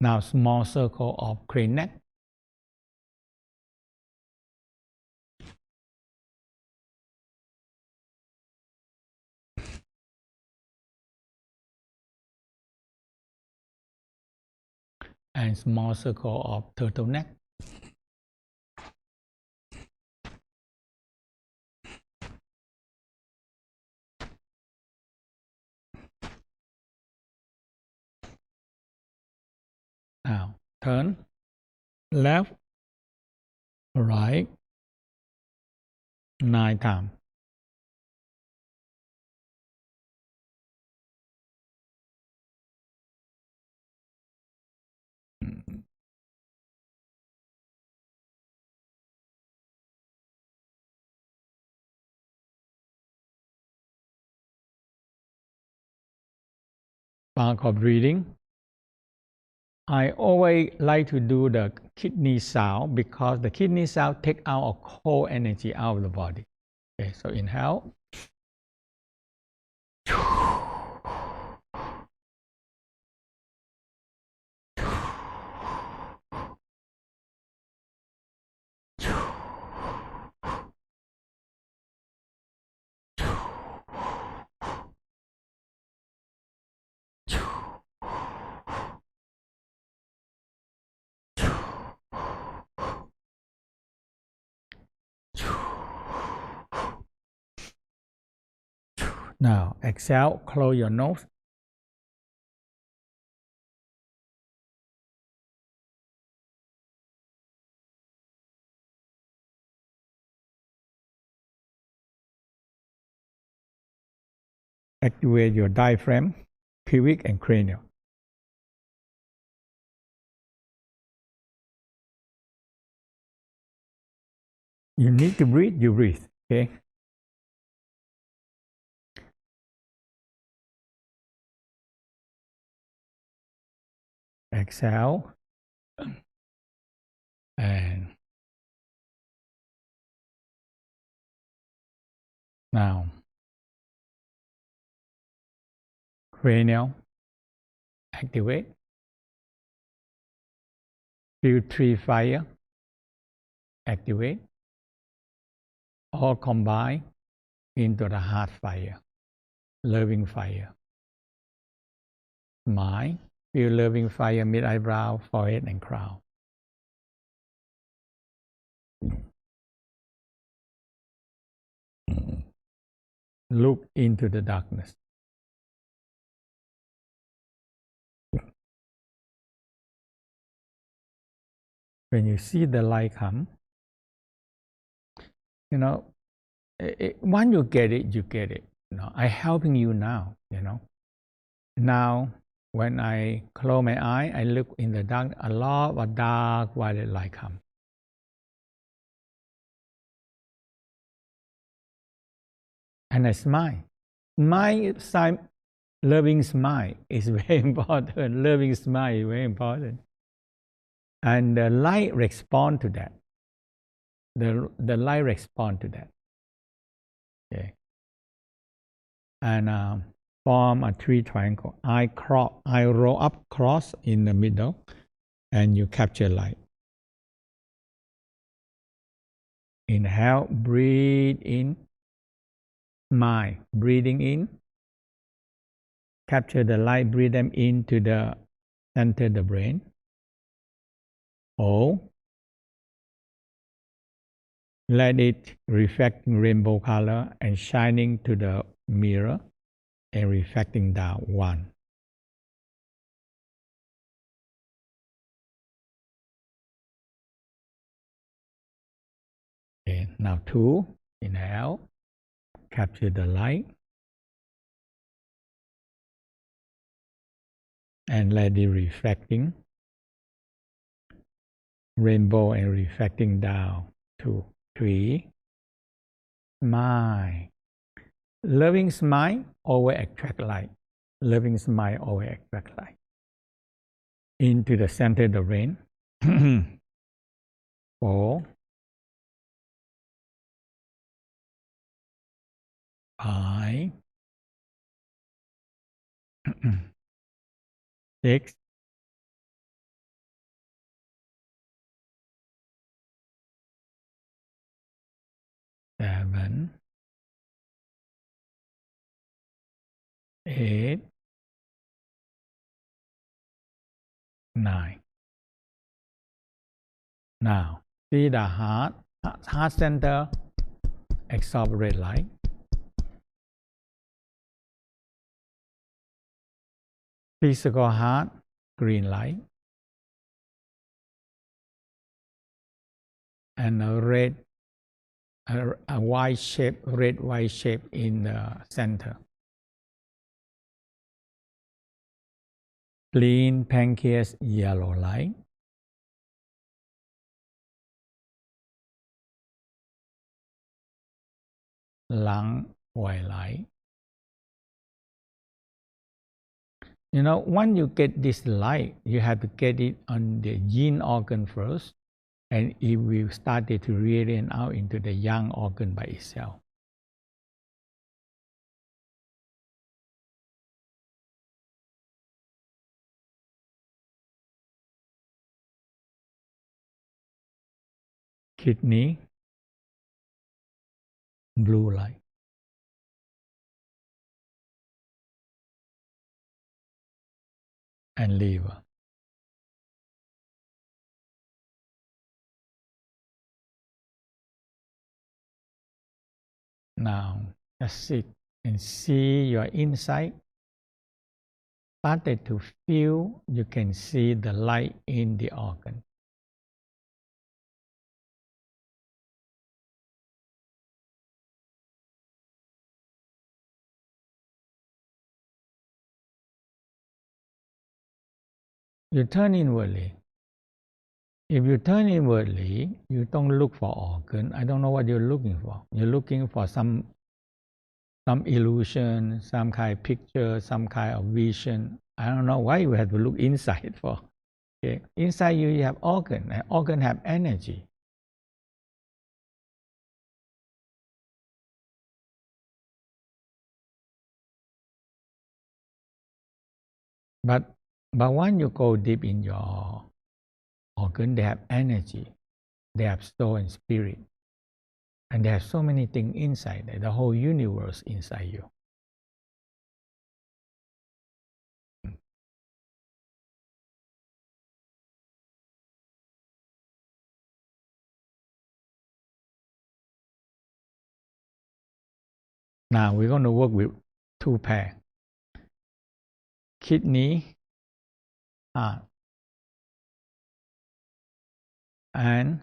Now, small circle of crane neck. And small circle of turtleneck. Now, turn left, right, 9 times. Part of breathing. I always like to do the kidney sound because the kidney sound take out a cold energy out of the body. Okay, so inhale. Now, exhale, close your nose. Activate your diaphragm, pubic, and cranial. You need to breathe, you breathe. Okay? Exhale. And now, cranial, activate. Feel 3 fire, activate. All combine into the heart fire, loving fire. Smile, feel loving fire mid eyebrow, forehead, and crown. look into the darkness. When you see the light come, once you get it, you get it. I'm helping you now, Now, when I close my eye, I look in the dark, a lot of dark violet light come. And I smile. My loving smile is very important. Loving smile is very important. And the light respond to that. The light respond to that. Okay. And form a three triangle. I roll up cross in the middle, and you capture light. Inhale, breathe in, smile, breathing in, capture the light, breathe them into the center of the brain. Hold, let it reflecting rainbow color and shining to the mirror and reflecting down. 1. Okay, now 2. Inhale, capture the light and let it reflecting rainbow and reflecting down. 2, 3. Smile. Loving smile always attract light. Loving smile always attract light. Into the center of the brain. 4, 5, 6, 7, 8, 9. Now, see the heart center absorb red light. Physical heart, green light. And a white shape, red white shape in the center. Spleen, pancreas, yellow light. Lung, white light. Once you get this light, you have to get it on the yin organ first, and it will start to radiate out into the yang organ by itself. Kidney, blue light. And liver. Now, just sit and see your inside. Started to feel, you can see the light in the organ. You turn inwardly. If you turn inwardly, you don't look for organ. I don't know what you're looking for. You're looking for some illusion, some kind of picture, some kind of vision. I don't know why you have to look inside for. Okay. Inside you have organ, and organ have energy. But when you go deep in your organ, they have energy, they have soul and spirit, and they have so many things inside, the whole universe inside you. Now we're going to work with two pair. Kidney, heart. And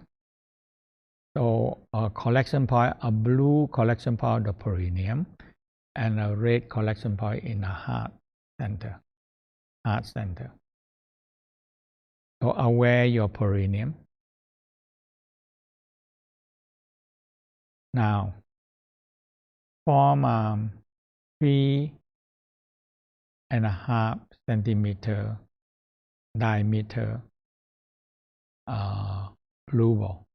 so a collection point, a blue collection point, the perineum, and a red collection point in the heart center. So aware your perineum. Now form 3.5 centimeter diameter blue ball.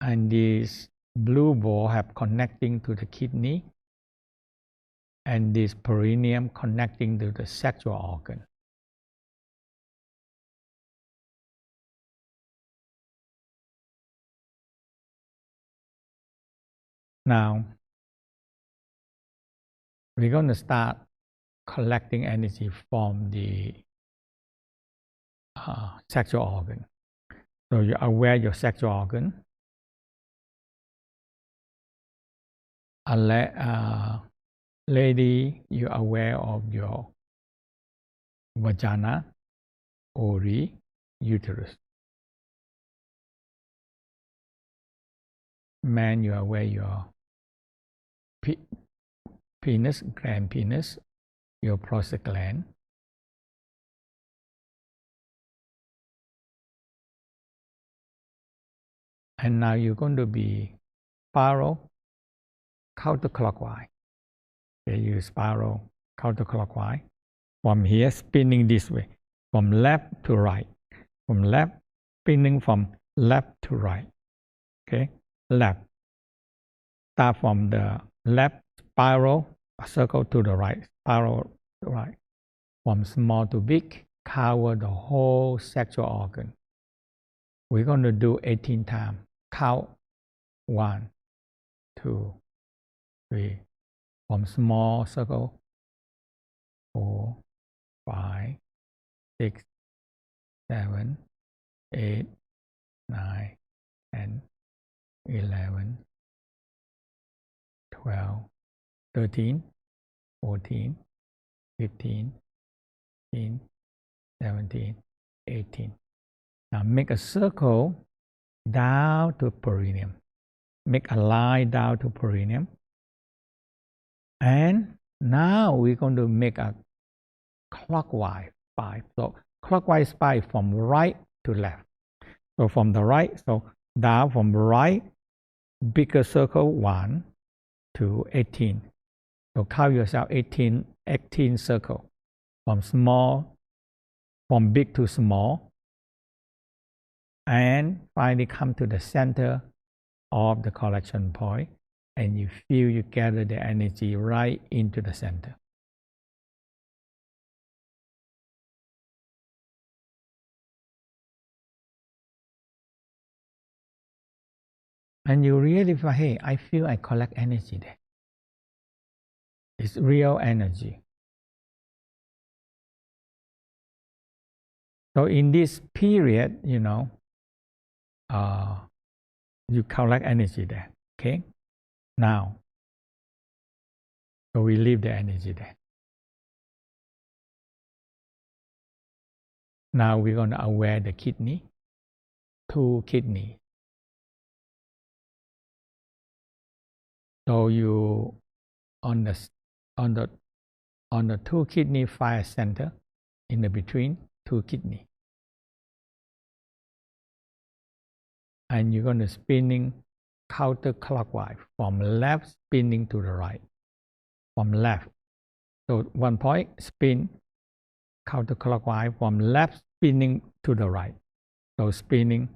And this blue ball have connecting to the kidney, and this perineum connecting to the sexual organ. Now we're going to start collecting energy from the sexual organ. So you're aware your sexual organ. Lady, you're aware of your vagina, ovary, uterus. Man, you're aware your penis, grand penis, your prostate gland. And now you're going to be spiral counterclockwise. Okay, you spiral counterclockwise. From here, spinning this way, from left to right. From left, spinning from left to right. Okay, left. Start from the left spiral, a circle to the right, spiral to the right. From small to big, cover the whole sexual organ. We're going to do 18 times. Count 1, 2, 3. From small circle, 4, 5, 6, 7, 8, 9, 10, 11, 12, 13, 14, 15, 16, 17, 18. Now make a circle down to perineum. Make a line down to perineum. And now we're going to make a clockwise spiral. So clockwise spiral from right to left. So from the right, so down from right, bigger circle 1 to 18. So count yourself 18 circle from big to small. And finally come to the center of the collection point, and you feel you gather the energy right into the center. And you really feel, hey, I feel I collect energy there. It's real energy. So in this period, you collect energy there. Okay? Now, so we leave the energy there. Now we're going to aware the kidney, 2 kidneys. So you on the 2 kidney fire center, in the between 2 kidney. And you're going to spinning counterclockwise from left, spinning to the right. From left. So 1 point, spin counterclockwise from left, spinning to the right. So spinning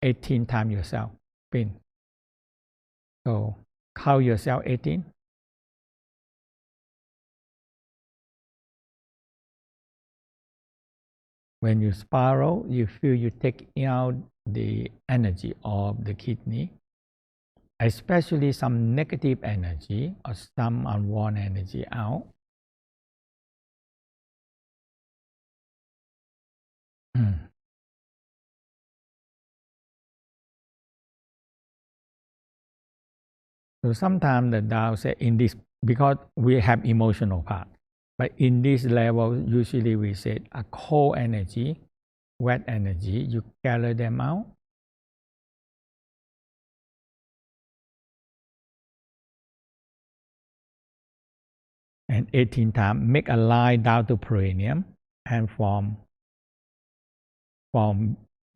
18 times yourself. Spin. So count yourself 18. When you spiral, you feel you take out the energy of the kidney, especially some negative energy or some unwanted energy out. So sometimes the Tao say in this, because we have emotional part, but in this level, usually we say a cold energy, wet energy, you gather them out. And 18 times, make a line down to perineum and from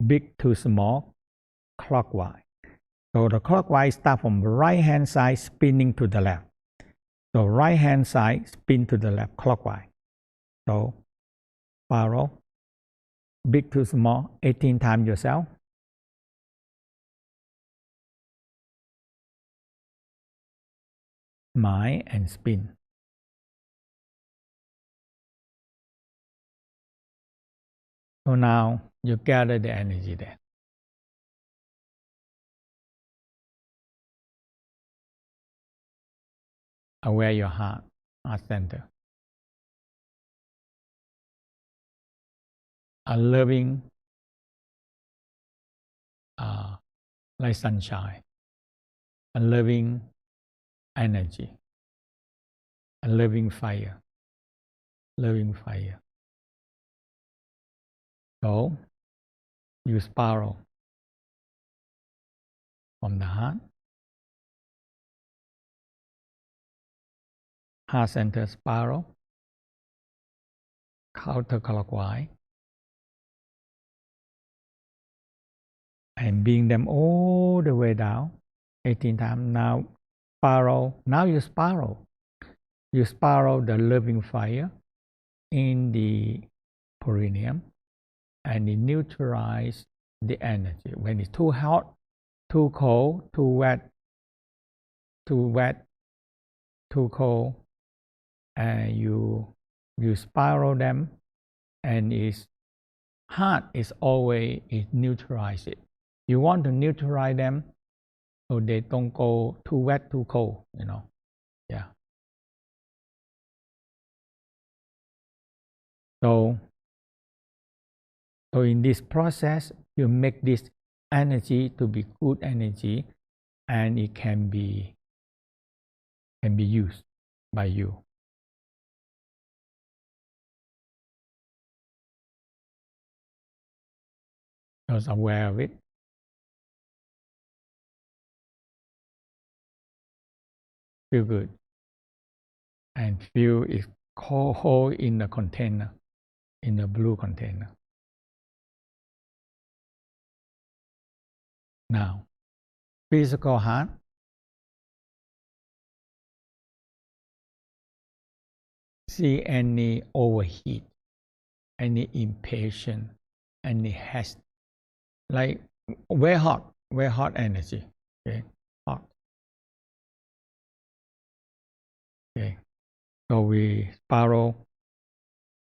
big to small clockwise. So the clockwise start from right hand side spinning to the left. So right hand side spin to the left clockwise. So spiral, big to small, 18 times yourself. Smile and spin. So now you gather the energy there. Aware your heart center. A loving like sunshine, a loving energy, a loving fire, loving fire. So you spiral from the heart center spiral, counterclockwise, and bring them all the way down 18 times. Now spiral. Now you spiral. You spiral the loving fire in the perineum, and it neutralizes the energy. When it's too hot, too cold, too wet, too cold, and you spiral them, and its heart is always neutralize it. You want to neutralize them so they don't go too wet, too cold, Yeah. So in this process, you make this energy to be good energy, and it can be used by you. Just aware of it. Feel good. And feel it hold in the container, in the blue container. Now, physical heart. See any overheat, any impatient, any haste, like very hot energy. Okay, hot. Okay, so we spiral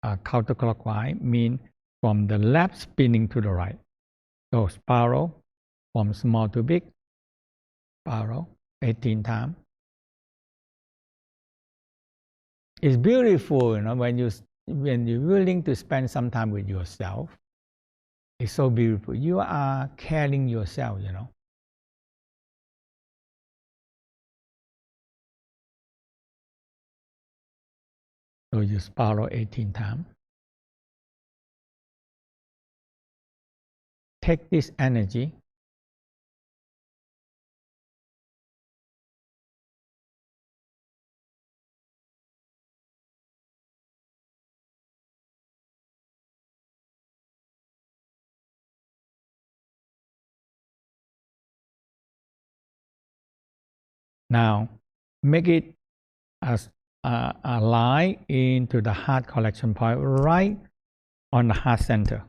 counterclockwise, mean from the left spinning to the right. So spiral from small to big, spiral 18 times. It's beautiful, when you're willing to spend some time with yourself. It's so beautiful. You are caring yourself, So you spiral 18 times. Take this energy, now make it as a line into the heart collection point, right on the heart center.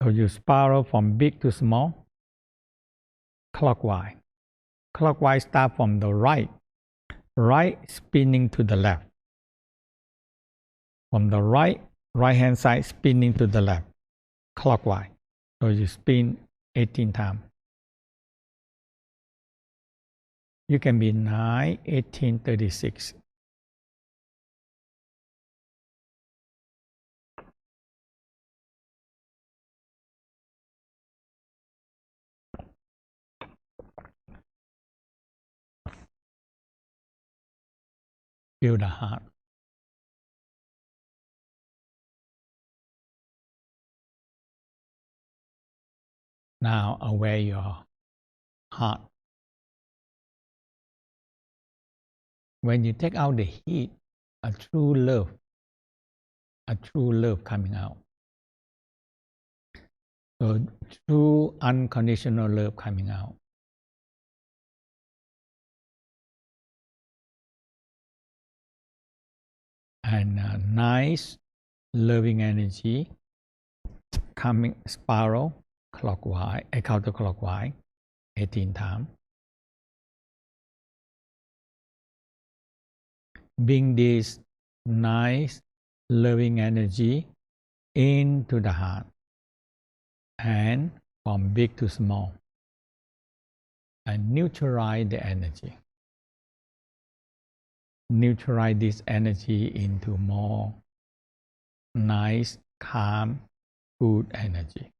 So you spiral from big to small, clockwise. Clockwise start from the right spinning to the left. From the right hand side spinning to the left, clockwise. So you spin 18 times. You can be 9, 18, 36. Feel the heart. Now aware your heart. When you take out the heat, a true love coming out. So true unconditional love coming out. And a nice loving energy coming spiral clockwise, counterclockwise, 18 times. Bring this nice loving energy into the heart and from big to small and neutralize the energy. Neutralize this energy into more nice, calm, good energy.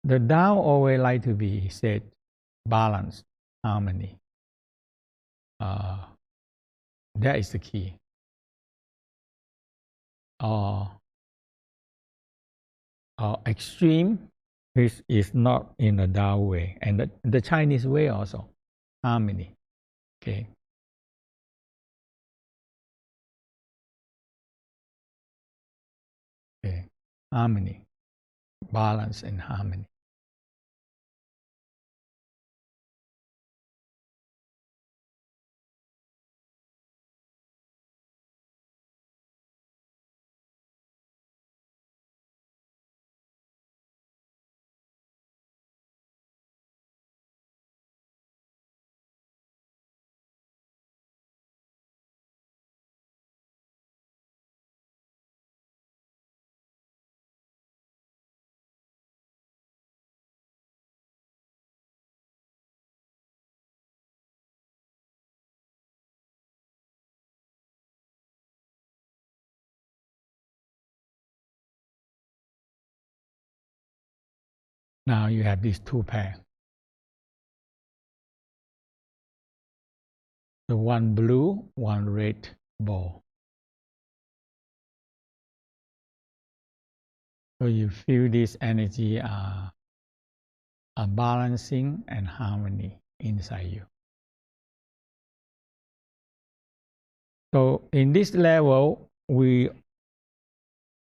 The Tao always like to be said balance, harmony. That is the key. Extreme is not in the Tao way, and the Chinese way also, harmony. Okay. Okay. Harmony, balance and harmony. Now you have these two pairs. The one blue, one red ball. So you feel this energy are balancing and harmony inside you. So in this level, we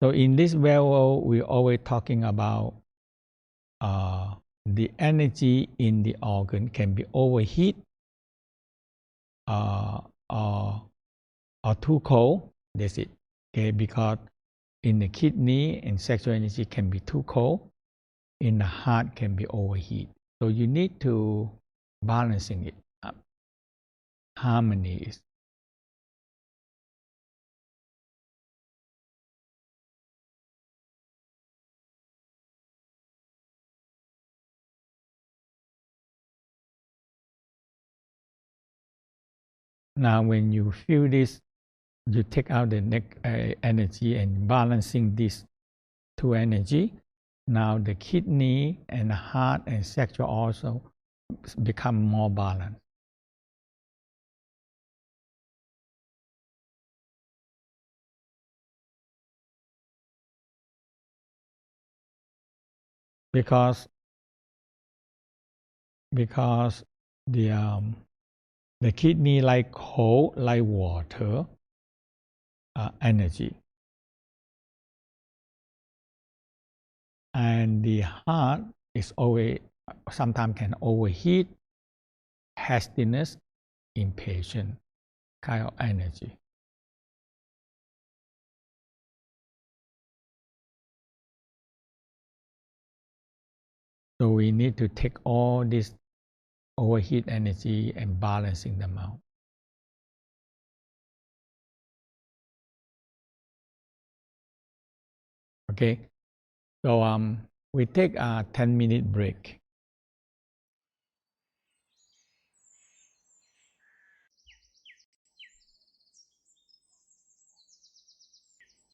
always talking about the energy in the organ can be overheat or too cold. That's it. Okay, because in the kidney and sexual energy can be too cold. In the heart can be overheat. So you need to balancing it up. Harmony is. Now when you feel this, you take out the energy and balancing this two energy. Now the kidney and the heart and sexual also become more balanced. Because the kidney like cold, like water energy. And the heart is always, sometimes can overheat, hastiness, impatient kind of energy. So we need to take all this overheat energy and balancing them out. Okay, so we take a 10-minute break.